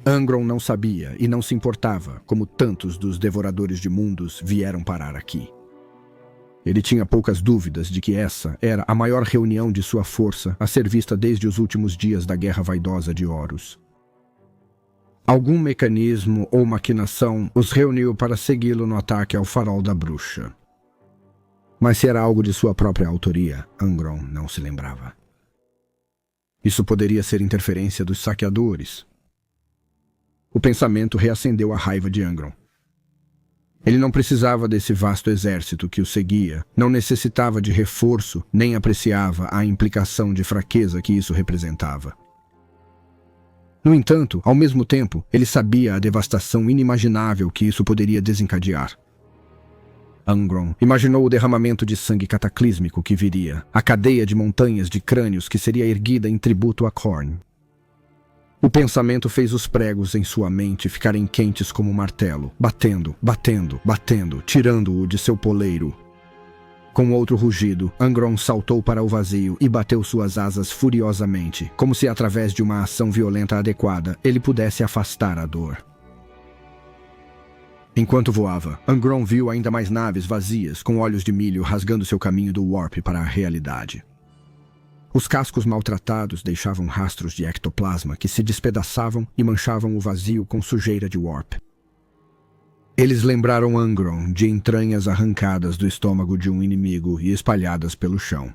Angron não sabia e não se importava como tantos dos devoradores de mundos vieram parar aqui. Ele tinha poucas dúvidas de que essa era a maior reunião de sua força a ser vista desde os últimos dias da Guerra Vaidosa de Horus. Algum mecanismo ou maquinação os reuniu para segui-lo no ataque ao farol da bruxa. Mas se era algo de sua própria autoria, Angron não se lembrava. Isso poderia ser interferência dos saqueadores. O pensamento reacendeu a raiva de Angron. Ele não precisava desse vasto exército que o seguia, não necessitava de reforço, nem apreciava a implicação de fraqueza que isso representava. No entanto, ao mesmo tempo, ele sabia a devastação inimaginável que isso poderia desencadear. Angron imaginou o derramamento de sangue cataclísmico que viria, a cadeia de montanhas de crânios que seria erguida em tributo a Khorne. O pensamento fez os pregos em sua mente ficarem quentes como um martelo, batendo, batendo, batendo, tirando-o de seu poleiro. Com outro rugido, Angron saltou para o vazio e bateu suas asas furiosamente, como se através de uma ação violenta adequada ele pudesse afastar a dor. Enquanto voava, Angron viu ainda mais naves vazias com olhos de milho rasgando seu caminho do Warp para a realidade. Os cascos maltratados deixavam rastros de ectoplasma que se despedaçavam e manchavam o vazio com sujeira de Warp. Eles lembraram Angron de entranhas arrancadas do estômago de um inimigo e espalhadas pelo chão.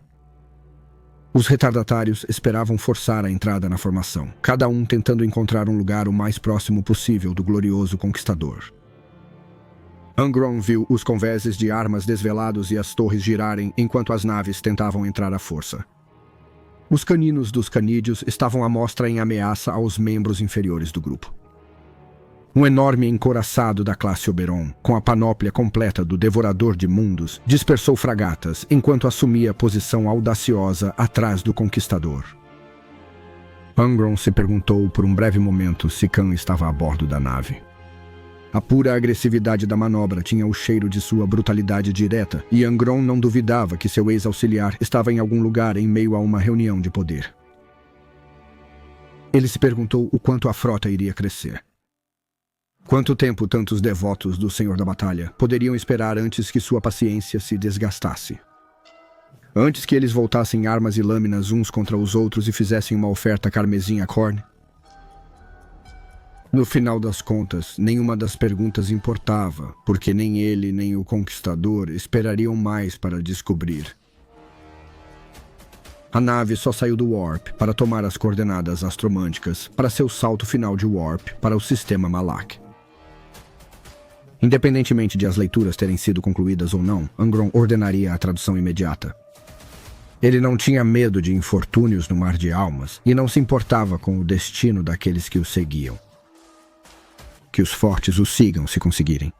Os retardatários esperavam forçar a entrada na formação, cada um tentando encontrar um lugar o mais próximo possível do glorioso conquistador. Angron viu os convéses de armas desvelados e as torres girarem enquanto as naves tentavam entrar à força. Os caninos dos canídeos estavam à mostra em ameaça aos membros inferiores do grupo. Um enorme encouraçado da classe Oberon, com a panóplia completa do Devorador de Mundos, dispersou fragatas enquanto assumia posição audaciosa atrás do Conquistador. Angron se perguntou por um breve momento se Khan estava a bordo da nave. A pura agressividade da manobra tinha o cheiro de sua brutalidade direta, e Angron não duvidava que seu ex-auxiliar estava em algum lugar em meio a uma reunião de poder. Ele se perguntou o quanto a frota iria crescer. Quanto tempo tantos devotos do Senhor da Batalha poderiam esperar antes que sua paciência se desgastasse? Antes que eles voltassem armas e lâminas uns contra os outros e fizessem uma oferta carmesim a Khorne? No final das contas, nenhuma das perguntas importava, porque nem ele nem o Conquistador esperariam mais para descobrir. A nave só saiu do Warp para tomar as coordenadas astromânticas para seu salto final de Warp para o sistema Malak. Independentemente de as leituras terem sido concluídas ou não, Angron ordenaria a tradução imediata. Ele não tinha medo de infortúnios no mar de almas e não se importava com o destino daqueles que o seguiam. Que os fortes o sigam se conseguirem.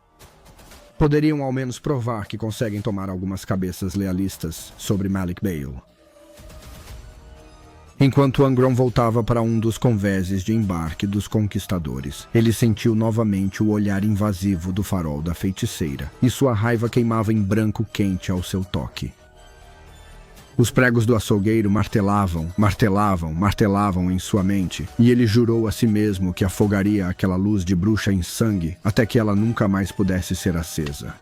Poderiam ao menos provar que conseguem tomar algumas cabeças lealistas sobre Malik Bale. Enquanto Angron voltava para um dos convéses de embarque dos conquistadores, ele sentiu novamente o olhar invasivo do farol da feiticeira, e sua raiva queimava em branco quente ao seu toque. Os pregos do açougueiro martelavam em sua mente, e ele jurou a si mesmo que afogaria aquela luz de bruxa em sangue até que ela nunca mais pudesse ser acesa.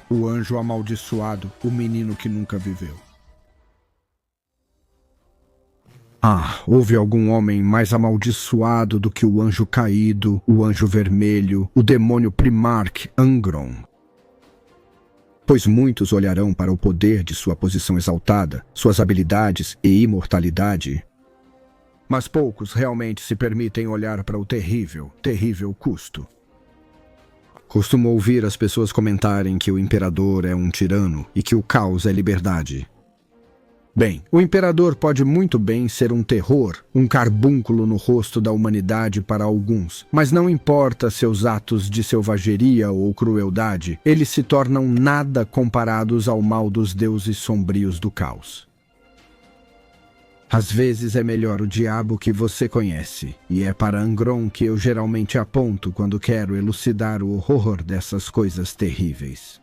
O anjo amaldiçoado, o menino que nunca viveu. Houve algum homem mais amaldiçoado do que o anjo caído, o anjo vermelho, o demônio Primarch Angron. Pois muitos olharão para o poder de sua posição exaltada, suas habilidades e imortalidade. Mas poucos realmente se permitem olhar para o terrível, terrível custo. Costumo ouvir as pessoas comentarem que o imperador é um tirano e que o caos é liberdade. Bem, o imperador pode muito bem ser um terror, um carbúnculo no rosto da humanidade para alguns, mas não importa seus atos de selvageria ou crueldade, eles se tornam nada comparados ao mal dos deuses sombrios do caos. Às vezes é melhor o diabo que você conhece, e é para Angron que eu geralmente aponto quando quero elucidar o horror dessas coisas terríveis.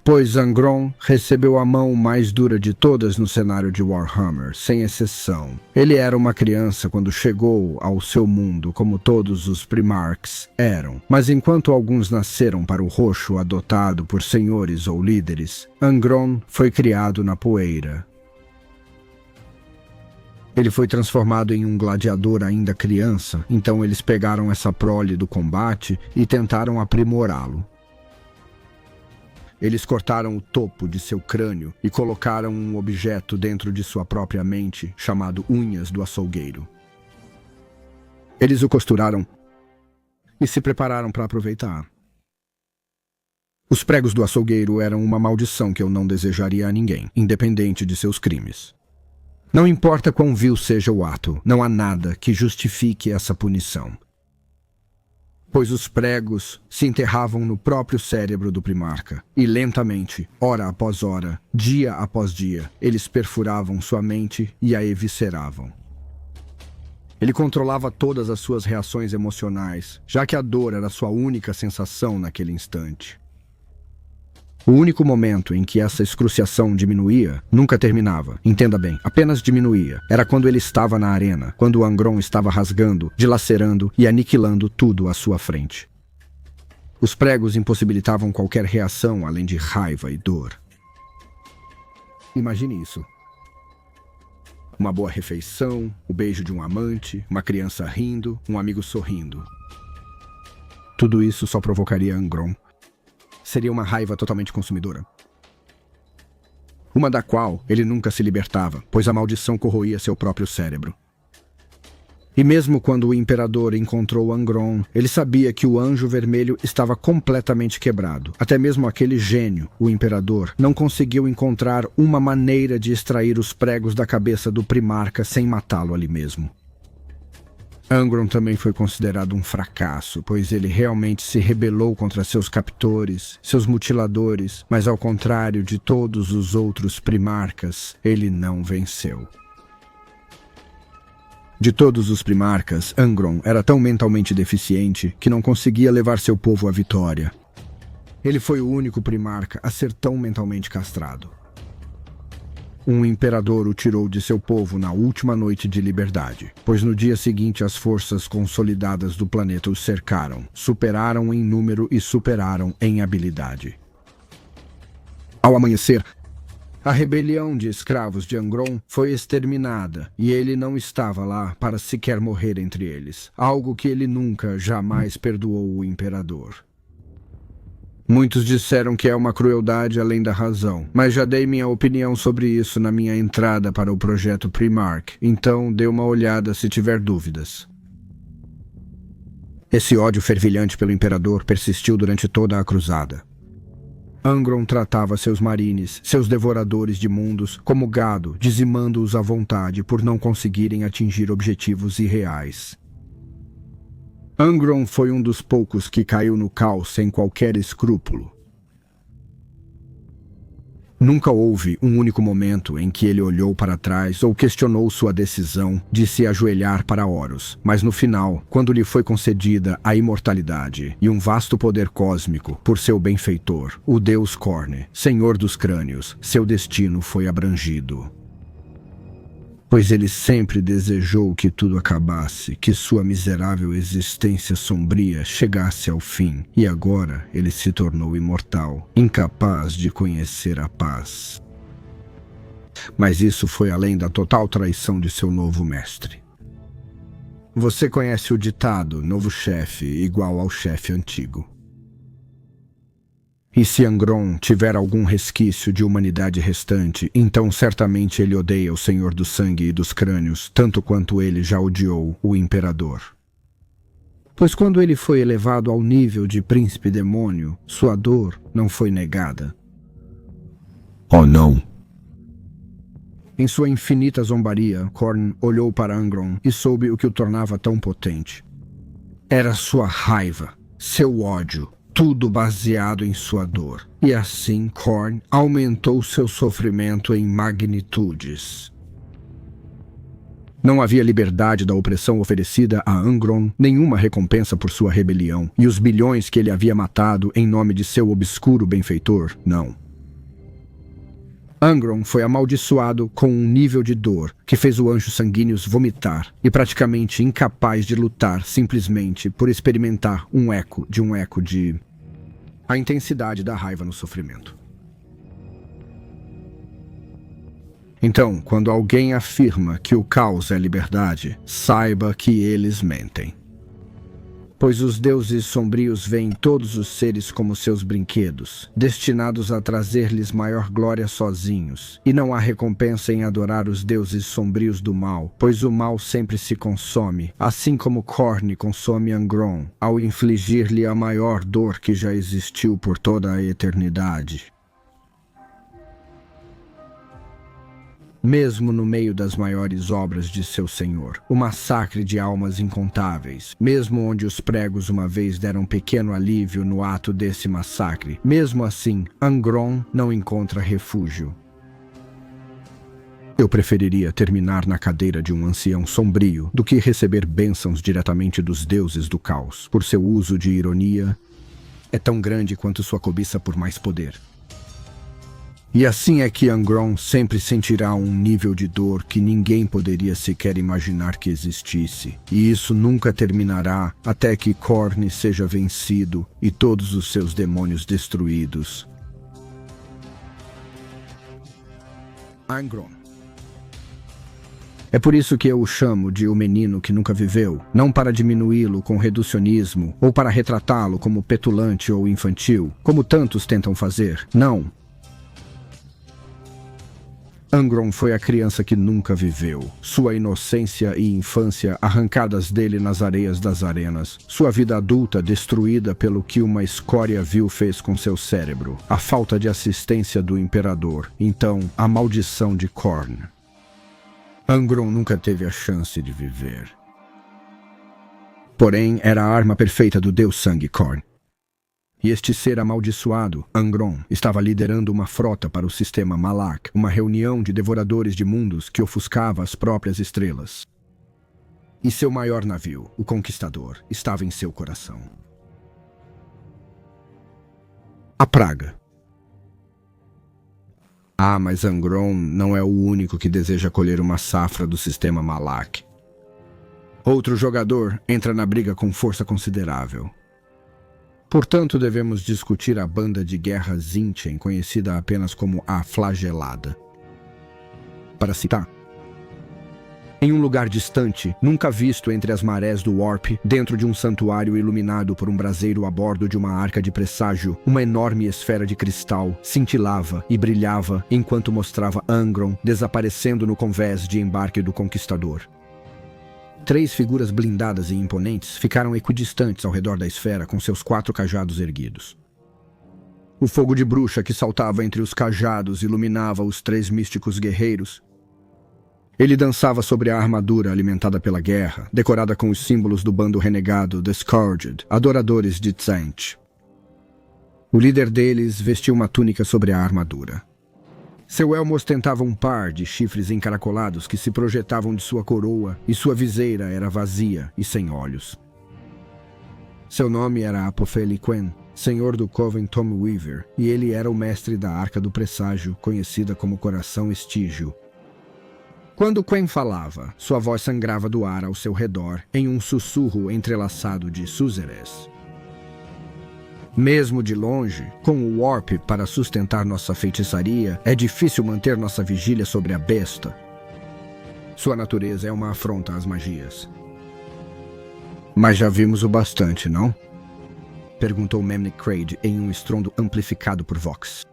Pois Angron recebeu a mão mais dura de todas no cenário de Warhammer, sem exceção. Ele era uma criança quando chegou ao seu mundo, como todos os Primarchs eram. Mas enquanto alguns nasceram para o roxo adotado por senhores ou líderes, Angron foi criado na poeira. Ele foi transformado em um gladiador ainda criança, então eles pegaram essa prole do combate e tentaram aprimorá-lo. Eles cortaram o topo de seu crânio e colocaram um objeto dentro de sua própria mente, chamado unhas do açougueiro. Eles o costuraram e se prepararam para aproveitar. Os pregos do açougueiro eram uma maldição que eu não desejaria a ninguém, independente de seus crimes. Não importa quão vil seja o ato, não há nada que justifique essa punição. Pois os pregos se enterravam no próprio cérebro do primarca, e lentamente, hora após hora, dia após dia, eles perfuravam sua mente e a evisceravam. Ele controlava todas as suas reações emocionais, já que a dor era sua única sensação naquele instante. O único momento em que essa excruciação diminuía nunca terminava. Entenda bem, apenas diminuía. Era quando ele estava na arena, quando o Angron estava rasgando, dilacerando e aniquilando tudo à sua frente. Os pregos impossibilitavam qualquer reação além de raiva e dor. Imagine isso. Uma boa refeição, o beijo de um amante, uma criança rindo, um amigo sorrindo. Tudo isso só provocaria Angron. Seria uma raiva totalmente consumidora. Uma da qual ele nunca se libertava, pois a maldição corroía seu próprio cérebro. E mesmo quando o imperador encontrou Angron, ele sabia que o anjo vermelho estava completamente quebrado. Até mesmo aquele gênio, o imperador, não conseguiu encontrar uma maneira de extrair os pregos da cabeça do primarca sem matá-lo ali mesmo. Angron também foi considerado um fracasso, pois ele realmente se rebelou contra seus captores, seus mutiladores, mas ao contrário de todos os outros primarcas, ele não venceu. De todos os primarcas, Angron era tão mentalmente deficiente que não conseguia levar seu povo à vitória. Ele foi o único primarca a ser tão mentalmente castrado. Um imperador o tirou de seu povo na última noite de liberdade, pois no dia seguinte as forças consolidadas do planeta os cercaram, superaram em número e superaram em habilidade. Ao amanhecer, a rebelião de escravos de Angron foi exterminada e ele não estava lá para sequer morrer entre eles, algo que ele nunca, jamais perdoou o imperador. Muitos disseram que é uma crueldade além da razão, mas já dei minha opinião sobre isso na minha entrada para o projeto Primarch, então dê uma olhada se tiver dúvidas. Esse ódio fervilhante pelo Imperador persistiu durante toda a cruzada. Angron tratava seus marines, seus devoradores de mundos, como gado, dizimando-os à vontade por não conseguirem atingir objetivos irreais. Angron foi um dos poucos que caiu no caos sem qualquer escrúpulo. Nunca houve um único momento em que ele olhou para trás ou questionou sua decisão de se ajoelhar para Horus, mas no final, quando lhe foi concedida a imortalidade e um vasto poder cósmico por seu benfeitor, o deus Khorne, senhor dos crânios, seu destino foi abrangido. Pois ele sempre desejou que tudo acabasse, que sua miserável existência sombria chegasse ao fim, e agora ele se tornou imortal, incapaz de conhecer a paz. Mas isso foi além da total traição de seu novo mestre. Você conhece o ditado, novo chefe igual ao chefe antigo. E se Angron tiver algum resquício de humanidade restante, então certamente ele odeia o Senhor do Sangue e dos Crânios, tanto quanto ele já odiou o Imperador. Pois quando ele foi elevado ao nível de príncipe demônio, sua dor não foi negada. Oh não! Em sua infinita zombaria, Khorne olhou para Angron e soube o que o tornava tão potente. Era sua raiva, seu ódio, tudo baseado em sua dor. E assim, Khorne aumentou seu sofrimento em magnitudes. Não havia liberdade da opressão oferecida a Angron, nenhuma recompensa por sua rebelião, e os bilhões que ele havia matado em nome de seu obscuro benfeitor, não. Angron foi amaldiçoado com um nível de dor que fez o anjo sanguíneos vomitar e praticamente incapaz de lutar simplesmente por experimentar um eco de a intensidade da raiva no sofrimento. Então, quando alguém afirma que o caos é liberdade, saiba que eles mentem. Pois os deuses sombrios veem todos os seres como seus brinquedos, destinados a trazer-lhes maior glória sozinhos. E não há recompensa em adorar os deuses sombrios do mal, pois o mal sempre se consome, assim como Khorne consome Angron, ao infligir-lhe a maior dor que já existiu por toda a eternidade. Mesmo no meio das maiores obras de seu senhor, o massacre de almas incontáveis, mesmo onde os pregos uma vez deram pequeno alívio no ato desse massacre, mesmo assim, Angron não encontra refúgio. Eu preferiria terminar na cadeira de um ancião sombrio do que receber bênçãos diretamente dos deuses do caos, por seu uso de ironia é tão grande quanto sua cobiça por mais poder. E assim é que Angron sempre sentirá um nível de dor que ninguém poderia sequer imaginar que existisse. E isso nunca terminará até que Khorne seja vencido e todos os seus demônios destruídos. Angron. É por isso que eu o chamo de o menino que nunca viveu, não para diminuí-lo com reducionismo ou para retratá-lo como petulante ou infantil, como tantos tentam fazer. Não. Angron foi a criança que nunca viveu, sua inocência e infância arrancadas dele nas areias das arenas, sua vida adulta destruída pelo que uma escória vil fez com seu cérebro, a falta de assistência do Imperador, então a maldição de Khorne. Angron nunca teve a chance de viver. Porém, era a arma perfeita do Deus Sangue Khorne. E este ser amaldiçoado, Angron, estava liderando uma frota para o sistema Malak, uma reunião de devoradores de mundos que ofuscava as próprias estrelas. E seu maior navio, o Conquistador, estava em seu coração. A praga. Ah, mas Angron não é o único que deseja colher uma safra do sistema Malak. Outro jogador entra na briga com força considerável. Portanto, devemos discutir a banda de guerra Tzeentchen, conhecida apenas como a Flagelada. Para citar, Em um lugar distante, nunca visto entre as marés do Warp, dentro de um santuário iluminado por um braseiro a bordo de uma arca de presságio, uma enorme esfera de cristal cintilava e brilhava enquanto mostrava Angron desaparecendo no convés de embarque do Conquistador. 3 figuras blindadas e imponentes ficaram equidistantes ao redor da esfera com seus 4 cajados erguidos. O fogo de bruxa que saltava entre os cajados iluminava os 3 místicos guerreiros. Ele dançava sobre a armadura alimentada pela guerra, decorada com os símbolos do bando renegado The Scourged, adoradores de Tzant. O líder deles vestia uma túnica sobre a armadura. Seu elmo ostentava um par de chifres encaracolados que se projetavam de sua coroa e sua viseira era vazia e sem olhos. Seu nome era Apofeli Quen, senhor do Coven Tom Weaver, e ele era o mestre da Arca do Presságio, conhecida como Coração Estígio. Quando Quen falava, sua voz sangrava do ar ao seu redor em um sussurro entrelaçado de Suzeres. Mesmo de longe, com o Warp para sustentar nossa feitiçaria, é difícil manter nossa vigília sobre a besta. Sua natureza é uma afronta às magias. Mas já vimos o bastante, não? Perguntou Memnik Craig em um estrondo amplificado por Vox.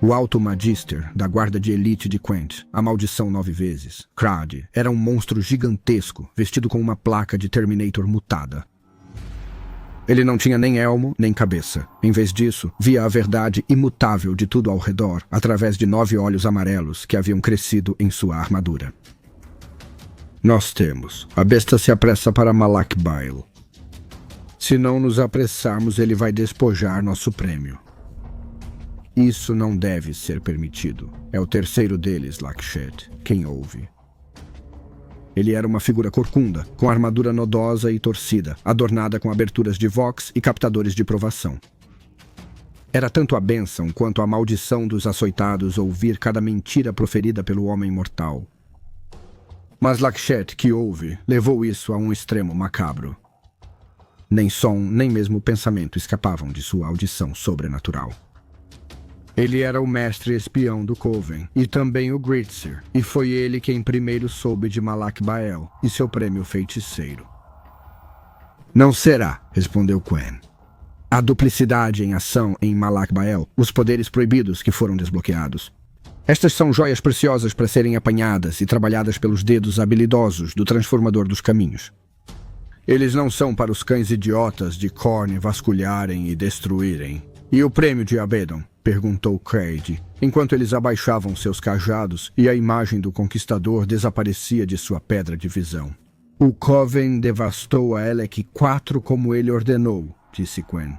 O Alto Magister, da guarda de elite de Quent, a maldição 9 vezes, Crad, era um monstro gigantesco, vestido com uma placa de Terminator mutada. Ele não tinha nem elmo, nem cabeça. Em vez disso, via a verdade imutável de tudo ao redor, através de 9 olhos amarelos que haviam crescido em sua armadura. Nós temos. A besta se apressa para Malak Bail. Se não nos apressarmos, ele vai despojar nosso prêmio. Isso não deve ser permitido. É o terceiro deles, Lakshet, quem ouve. Ele era uma figura corcunda, com armadura nodosa e torcida, adornada com aberturas de vox e captadores de provação. Era tanto a bênção quanto a maldição dos açoitados ouvir cada mentira proferida pelo homem mortal. Mas Lakshet, que ouve, levou isso a um extremo macabro. Nem som, nem mesmo pensamento escapavam de sua audição sobrenatural. Ele era o mestre espião do Coven, e também o Gritzer, e foi ele quem primeiro soube de Malak Bael e seu prêmio feiticeiro. Não será, respondeu Quen. A duplicidade em ação em Malak Bael, os poderes proibidos que foram desbloqueados. Estas são joias preciosas para serem apanhadas e trabalhadas pelos dedos habilidosos do Transformador dos Caminhos. Eles não são para os cães idiotas de Khorne vasculharem e destruírem. E o prêmio de Abaddon? Perguntou Craig, enquanto eles abaixavam seus cajados e a imagem do Conquistador desaparecia de sua pedra de visão. O Coven devastou a Elec 4 como ele ordenou, disse Quen.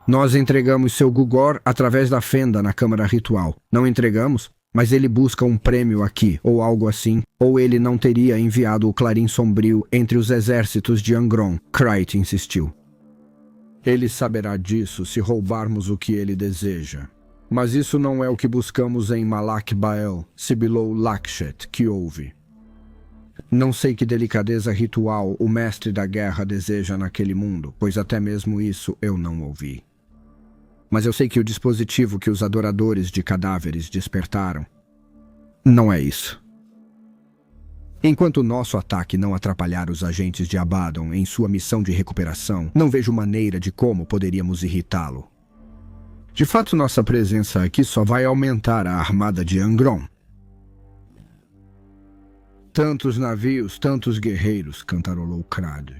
Nós entregamos seu Gugor através da fenda na Câmara Ritual. Não entregamos? Mas ele busca um prêmio aqui, ou algo assim, ou ele não teria enviado o Clarim Sombrio entre os exércitos de Angron, Krayt insistiu. Ele saberá disso se roubarmos o que ele deseja. Mas isso não é o que buscamos em Malak Bael, sibilou Lakshet, que ouve. Não sei que delicadeza ritual o mestre da guerra deseja naquele mundo, pois até mesmo isso eu não ouvi. Mas eu sei que o dispositivo que os adoradores de cadáveres despertaram não é isso. Enquanto o nosso ataque não atrapalhar os agentes de Abaddon em sua missão de recuperação, não vejo maneira de como poderíamos irritá-lo. De fato, nossa presença aqui só vai aumentar a armada de Angron. Tantos navios, tantos guerreiros, cantarolou Krad.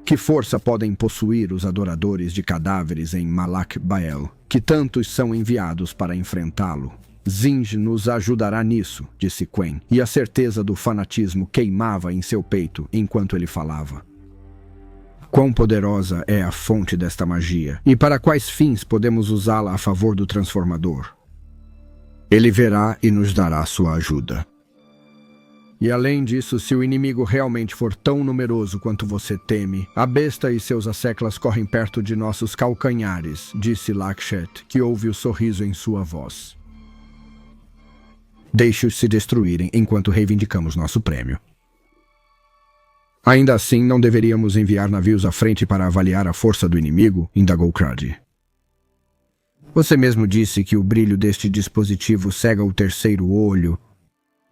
Que força podem possuir os adoradores de cadáveres em Malak Bael, que tantos são enviados para enfrentá-lo? Zinj nos ajudará nisso, disse Quen, e a certeza do fanatismo queimava em seu peito enquanto ele falava. Quão poderosa é a fonte desta magia, e para quais fins podemos usá-la a favor do Transformador? Ele verá e nos dará sua ajuda. E além disso, se o inimigo realmente for tão numeroso quanto você teme, a besta e seus asseclas correm perto de nossos calcanhares, disse Lakshet, que ouve o sorriso em sua voz. Deixe-os se destruírem enquanto reivindicamos nosso prêmio. Ainda assim, não deveríamos enviar navios à frente para avaliar a força do inimigo, indagou Crad. Você mesmo disse que o brilho deste dispositivo cega o terceiro olho.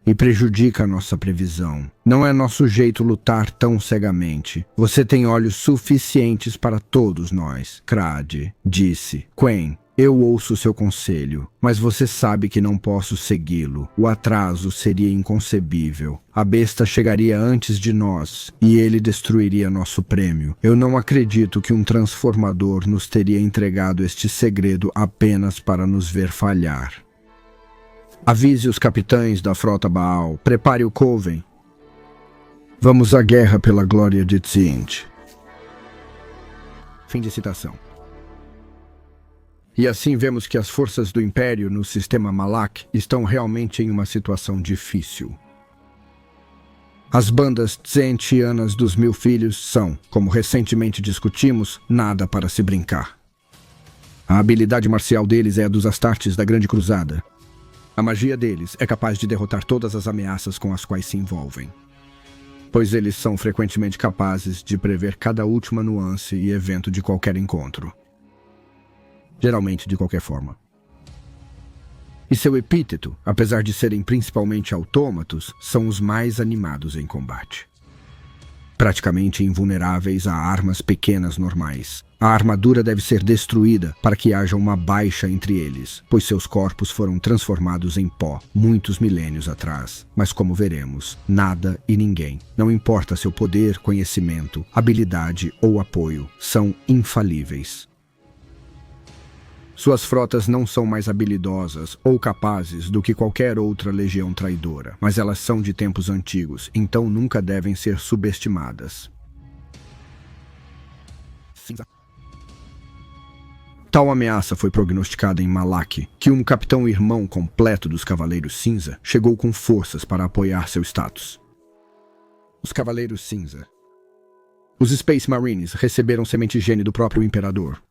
e prejudica nossa previsão. Não é nosso jeito lutar tão cegamente. Você tem olhos suficientes para todos nós, Crade, disse. Quen, eu ouço seu conselho, mas você sabe que não posso segui-lo. O atraso seria inconcebível. A besta chegaria antes de nós e ele destruiria nosso prêmio. Eu não acredito que um transformador nos teria entregado este segredo apenas para nos ver falhar. Avise os capitães da frota Baal. Prepare o Coven. Vamos à guerra pela glória de Tzint. Fim de citação. E assim vemos que as forças do Império no sistema Malak estão realmente em uma situação difícil. As bandas tzentianas dos Mil Filhos são, como recentemente discutimos, nada para se brincar. A habilidade marcial deles é a dos Astartes da Grande Cruzada. A magia deles é capaz de derrotar todas as ameaças com as quais se envolvem, pois eles são frequentemente capazes de prever cada última nuance e evento de qualquer encontro. Geralmente de qualquer forma. E seu epíteto, apesar de serem principalmente autômatos, são os mais animados em combate. Praticamente invulneráveis a armas pequenas normais. A armadura deve ser destruída para que haja uma baixa entre eles, pois seus corpos foram transformados em pó muitos milênios atrás. Mas como veremos, nada e ninguém, não importa seu poder, conhecimento, habilidade ou apoio, são infalíveis. Suas frotas não são mais habilidosas ou capazes do que qualquer outra legião traidora, mas elas são de tempos antigos, então nunca devem ser subestimadas. Tal ameaça foi prognosticada em Malak, que um capitão-irmão completo dos Cavaleiros Cinza chegou com forças para apoiar seu status. Os Cavaleiros Cinza. Os Space Marines receberam semente gene do próprio Imperador.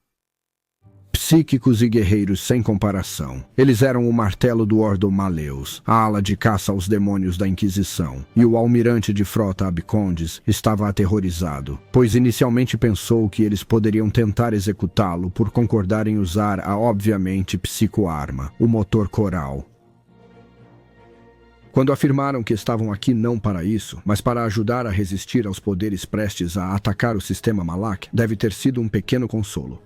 Psíquicos e guerreiros sem comparação. Eles eram o martelo do Ordo Maleus, a ala de caça aos demônios da Inquisição, e o almirante de frota Abcondes estava aterrorizado, pois inicialmente pensou que eles poderiam tentar executá-lo por concordar em usar a obviamente psicoarma, o motor coral. Quando afirmaram que estavam aqui não para isso, mas para ajudar a resistir aos poderes prestes a atacar o sistema Malak, deve ter sido um pequeno consolo.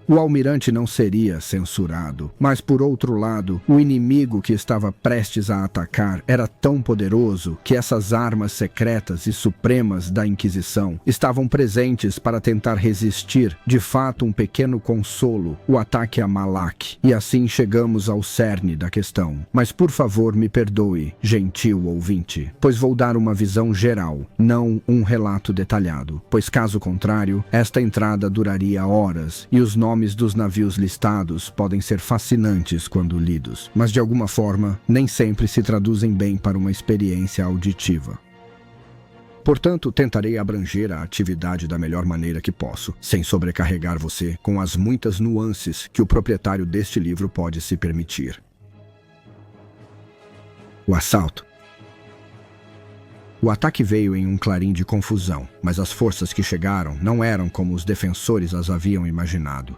O almirante não seria censurado, mas por outro lado, o inimigo que estava prestes a atacar era tão poderoso que essas armas secretas e supremas da Inquisição estavam presentes para tentar resistir, de fato um pequeno consolo, o ataque a Malak. E assim chegamos ao cerne da questão. Mas por favor me perdoe, gentil ouvinte, pois vou dar uma visão geral, não um relato detalhado, pois caso contrário, esta entrada duraria horas e os nomes dos navios listados podem ser fascinantes quando lidos, mas de alguma forma nem sempre se traduzem bem para uma experiência auditiva. Portanto, tentarei abranger a atividade da melhor maneira que posso, sem sobrecarregar você com as muitas nuances que o proprietário deste livro pode se permitir. O assalto. O ataque veio em um clarim de confusão, mas as forças que chegaram não eram como os defensores as haviam imaginado.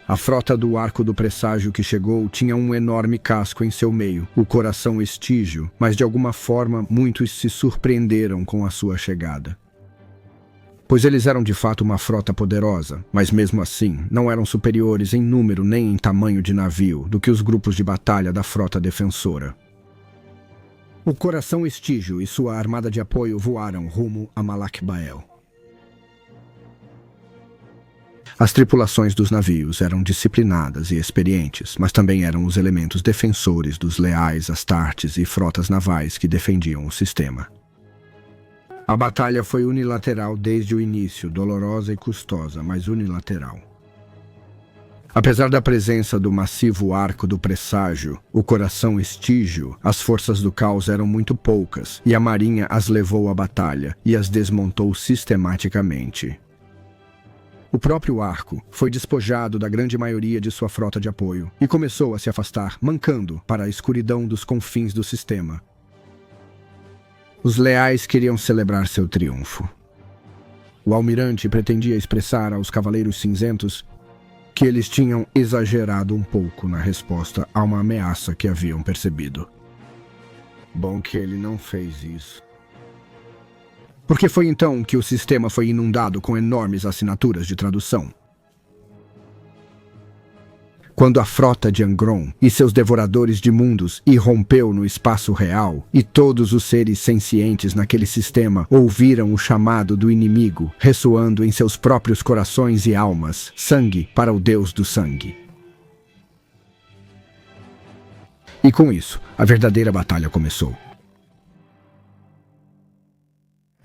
A frota do Arco do Presságio que chegou tinha um enorme casco em seu meio, o Coração Estígio, mas de alguma forma muitos se surpreenderam com a sua chegada. Pois eles eram de fato uma frota poderosa, mas mesmo assim não eram superiores em número nem em tamanho de navio do que os grupos de batalha da frota defensora. O Coração Estígio e sua armada de apoio voaram rumo a Malak Bael. As tripulações dos navios eram disciplinadas e experientes, mas também eram os elementos defensores dos leais Astartes e frotas navais que defendiam o sistema. A batalha foi unilateral desde o início, dolorosa e custosa, mas unilateral. Apesar da presença do massivo Arco do Presságio, o Coração Estígio, as forças do caos eram muito poucas, e a marinha as levou à batalha e as desmontou sistematicamente. O próprio Arco foi despojado da grande maioria de sua frota de apoio e começou a se afastar, mancando para a escuridão dos confins do sistema. Os leais queriam celebrar seu triunfo. O almirante pretendia expressar aos Cavaleiros Cinzentos que eles tinham exagerado um pouco na resposta a uma ameaça que haviam percebido. Bom que ele não fez isso. Porque foi então que o sistema foi inundado com enormes assinaturas de tradução. Quando a frota de Angron e seus devoradores de mundos irrompeu no espaço real e todos os seres sencientes naquele sistema ouviram o chamado do inimigo ressoando em seus próprios corações e almas, sangue para o Deus do sangue. E com isso, a verdadeira batalha começou.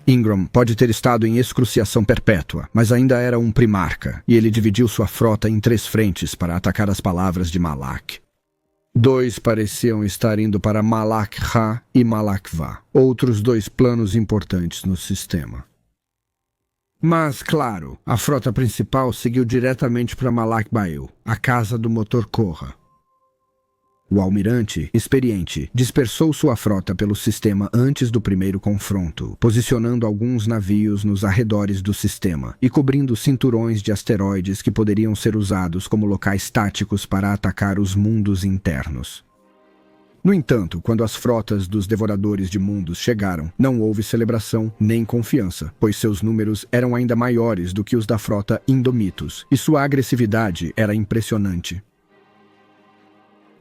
Ingram pode ter estado em excruciação perpétua, mas ainda era um primarca, e ele dividiu sua frota em 3 frentes para atacar as palavras de Malak. 2 pareciam estar indo para Malak-Ra e Malak-Va, outros 2 planos importantes no sistema. Mas, claro, a frota principal seguiu diretamente para Malak-Bail, a casa do motor Korra. O almirante, experiente, dispersou sua frota pelo sistema antes do primeiro confronto, posicionando alguns navios nos arredores do sistema e cobrindo cinturões de asteroides que poderiam ser usados como locais táticos para atacar os mundos internos. No entanto, quando as frotas dos devoradores de mundos chegaram, não houve celebração nem confiança, pois seus números eram ainda maiores do que os da frota Indomitus, e sua agressividade era impressionante.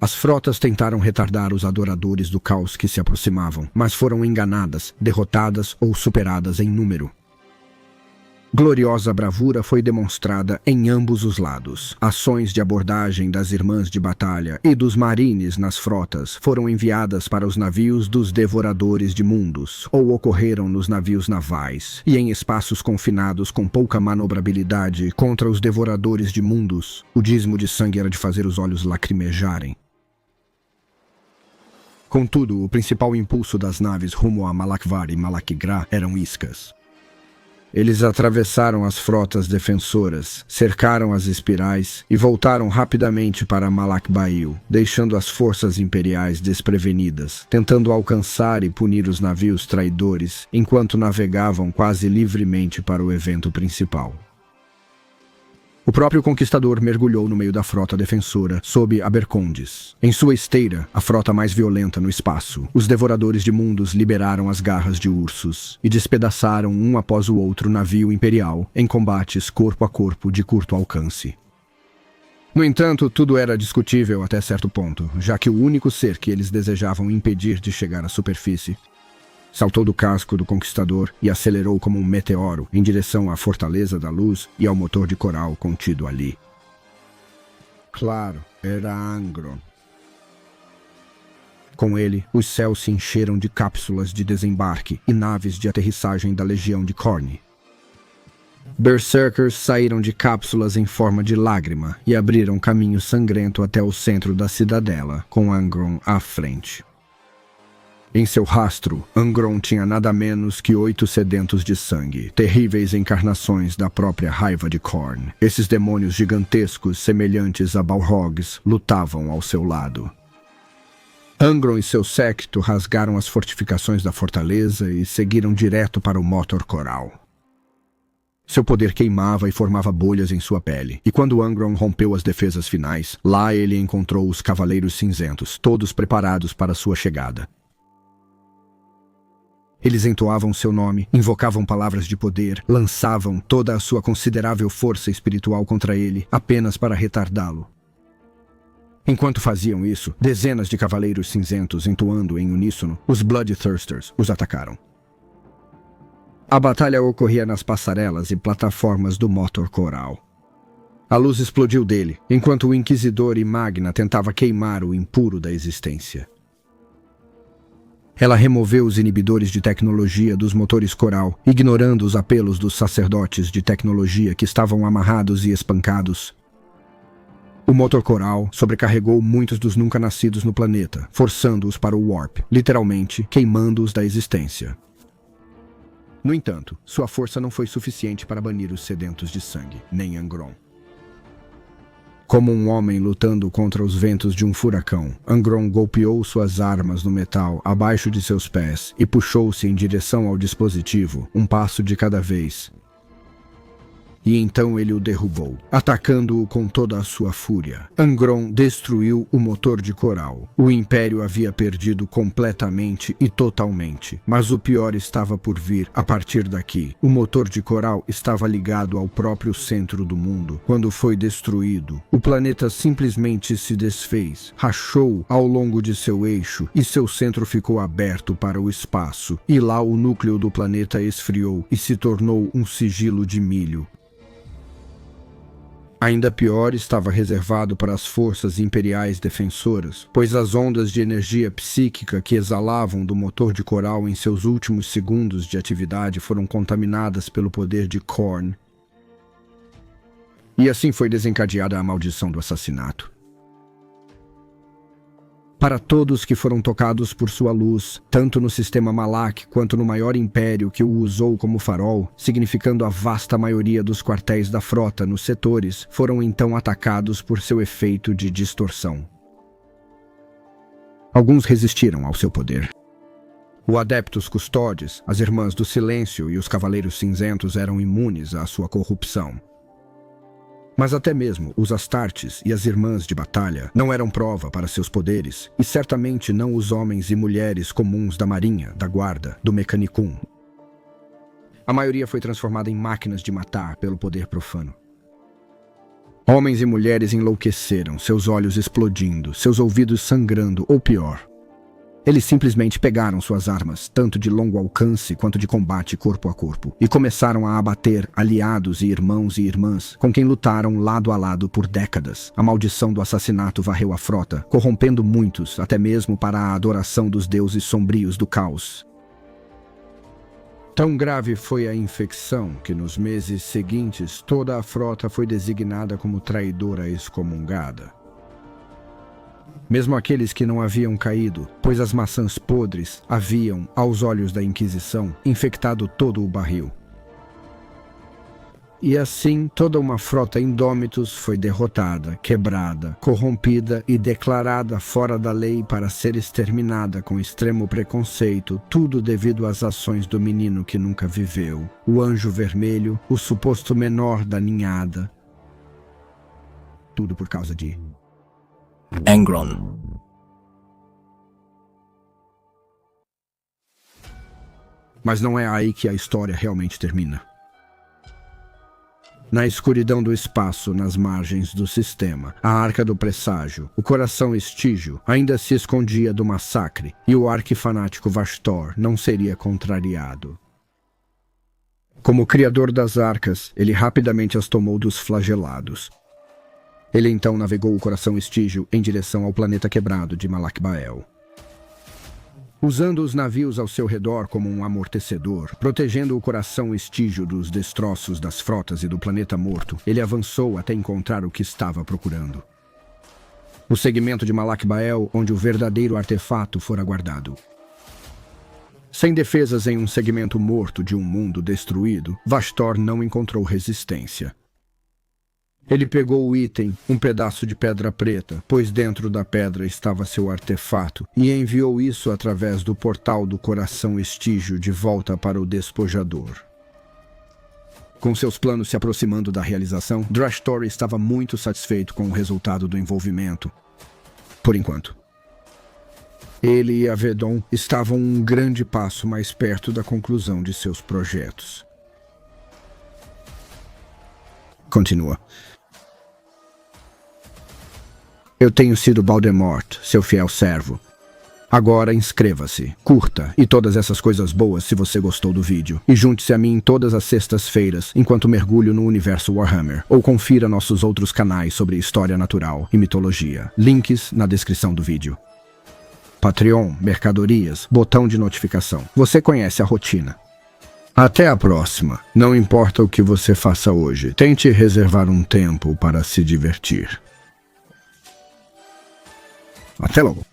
As frotas tentaram retardar os adoradores do caos que se aproximavam, mas foram enganadas, derrotadas ou superadas em número. Gloriosa bravura foi demonstrada em ambos os lados. Ações de abordagem das irmãs de batalha e dos marines nas frotas foram enviadas para os navios dos devoradores de mundos, ou ocorreram nos navios navais, e em espaços confinados com pouca manobrabilidade contra os devoradores de mundos. O dízimo de sangue era de fazer os olhos lacrimejarem. Contudo, o principal impulso das naves rumo a Malakvar e Malak-Gra eram iscas. Eles atravessaram as frotas defensoras, cercaram as espirais e voltaram rapidamente para Malak-Bail, deixando as forças imperiais desprevenidas, tentando alcançar e punir os navios traidores enquanto navegavam quase livremente para o evento principal. O próprio conquistador mergulhou no meio da frota defensora, sob Abercondes. Em sua esteira, a frota mais violenta no espaço, os devoradores de mundos liberaram as garras de ursos e despedaçaram um após o outro navio imperial em combates corpo a corpo de curto alcance. No entanto, tudo era discutível até certo ponto, já que o único ser que eles desejavam impedir de chegar à superfície saltou do casco do conquistador e acelerou como um meteoro em direção à Fortaleza da Luz e ao motor de coral contido ali. Claro, era Angron. Com ele, os céus se encheram de cápsulas de desembarque e naves de aterrissagem da Legião de Khorne. Berserkers saíram de cápsulas em forma de lágrima e abriram caminho sangrento até o centro da cidadela, com Angron à frente. Em seu rastro, Angron tinha nada menos que 8 sedentos de sangue, terríveis encarnações da própria raiva de Khorne. Esses demônios gigantescos, semelhantes a Balrogs, lutavam ao seu lado. Angron e seu séquito rasgaram as fortificações da fortaleza e seguiram direto para o motor coral. Seu poder queimava e formava bolhas em sua pele, e quando Angron rompeu as defesas finais, lá ele encontrou os Cavaleiros Cinzentos, todos preparados para sua chegada. Eles entoavam seu nome, invocavam palavras de poder, lançavam toda a sua considerável força espiritual contra ele, apenas para retardá-lo. Enquanto faziam isso, dezenas de cavaleiros cinzentos entoando em uníssono, os Bloodthirsters os atacaram. A batalha ocorria nas passarelas e plataformas do motor coral. A luz explodiu dele, enquanto o Inquisidor e Magna tentava queimar o impuro da existência. Ela removeu os inibidores de tecnologia dos motores coral, ignorando os apelos dos sacerdotes de tecnologia que estavam amarrados e espancados. O motor coral sobrecarregou muitos dos nunca nascidos no planeta, forçando-os para o warp, literalmente queimando-os da existência. No entanto, sua força não foi suficiente para banir os sedentos de sangue, nem Angron. Como um homem lutando contra os ventos de um furacão, Angron golpeou suas armas no metal abaixo de seus pés e puxou-se em direção ao dispositivo, um passo de cada vez. e então ele o derrubou, atacando-o com toda a sua fúria. Angron destruiu o motor de coral. O Império havia perdido completamente e totalmente, mas o pior estava por vir. A partir daqui, o motor de coral estava ligado ao próprio centro do mundo. Quando foi destruído, o planeta simplesmente se desfez, rachou ao longo de seu eixo e seu centro ficou aberto para o espaço, e lá o núcleo do planeta esfriou e se tornou um sigilo de milho. Ainda pior estava reservado para as forças imperiais defensoras, pois as ondas de energia psíquica que exalavam do motor de coral em seus últimos segundos de atividade foram contaminadas pelo poder de Khorne. E assim foi desencadeada a maldição do assassinato. Para todos que foram tocados por sua luz, tanto no sistema Malak quanto no maior império que o usou como farol, significando a vasta maioria dos quartéis da frota nos setores, foram então atacados por seu efeito de distorção. Alguns resistiram ao seu poder. O Adeptus Custodes, as Irmãs do Silêncio e os Cavaleiros Cinzentos eram imunes à sua corrupção. Mas até mesmo os Astartes e as Irmãs de Batalha não eram prova para seus poderes, e certamente não os homens e mulheres comuns da Marinha, da Guarda, do Mecanicum. A maioria foi transformada em máquinas de matar pelo poder profano. Homens e mulheres enlouqueceram, seus olhos explodindo, seus ouvidos sangrando, ou pior. Eles simplesmente pegaram suas armas, tanto de longo alcance quanto de combate corpo a corpo, e começaram a abater aliados e irmãos e irmãs com quem lutaram lado a lado por décadas. A maldição do assassinato varreu a frota, corrompendo muitos, até mesmo para a adoração dos deuses sombrios do caos. Tão grave foi a infecção que nos meses seguintes toda a frota foi designada como traidora excomungada. Mesmo aqueles que não haviam caído, pois as maçãs podres haviam, aos olhos da Inquisição, infectado todo o barril. E assim, toda uma frota indômitos foi derrotada, quebrada, corrompida e declarada fora da lei para ser exterminada com extremo preconceito, tudo devido às ações do menino que nunca viveu, o Anjo Vermelho, o suposto menor da ninhada. Tudo por causa de Angron. Mas não é aí que a história realmente termina. Na escuridão do espaço, nas margens do sistema, a Arca do Presságio, o coração Estígio, ainda se escondia do massacre, e o arquifanático Vastor não seria contrariado. Como criador das arcas, ele rapidamente as tomou dos flagelados. Ele então navegou o coração Estígio em direção ao planeta quebrado de Malak Bael. Usando os navios ao seu redor como um amortecedor, protegendo o coração Estígio dos destroços das frotas e do planeta morto, ele avançou até encontrar o que estava procurando. O segmento de Malak Bael onde o verdadeiro artefato fora guardado. Sem defesas em um segmento morto de um mundo destruído, Vastor não encontrou resistência. Ele pegou o item, um pedaço de pedra preta, pois dentro da pedra estava seu artefato, e enviou isso através do portal do coração Estígio de volta para o despojador. Com seus planos se aproximando da realização, Drashtor estava muito satisfeito com o resultado do envolvimento. Por enquanto. Ele e Avedon estavam um grande passo mais perto da conclusão de seus projetos. Continua. Eu tenho sido Baldemort, seu fiel servo. Agora inscreva-se, curta e todas essas coisas boas se você gostou do vídeo. E junte-se a mim todas as sextas-feiras enquanto mergulho no universo Warhammer. Ou confira nossos outros canais sobre história natural e mitologia. Links na descrição do vídeo. Patreon, mercadorias, botão de notificação. Você conhece a rotina. Até a próxima. Não importa o que você faça hoje, tente reservar um tempo para se divertir. Até logo.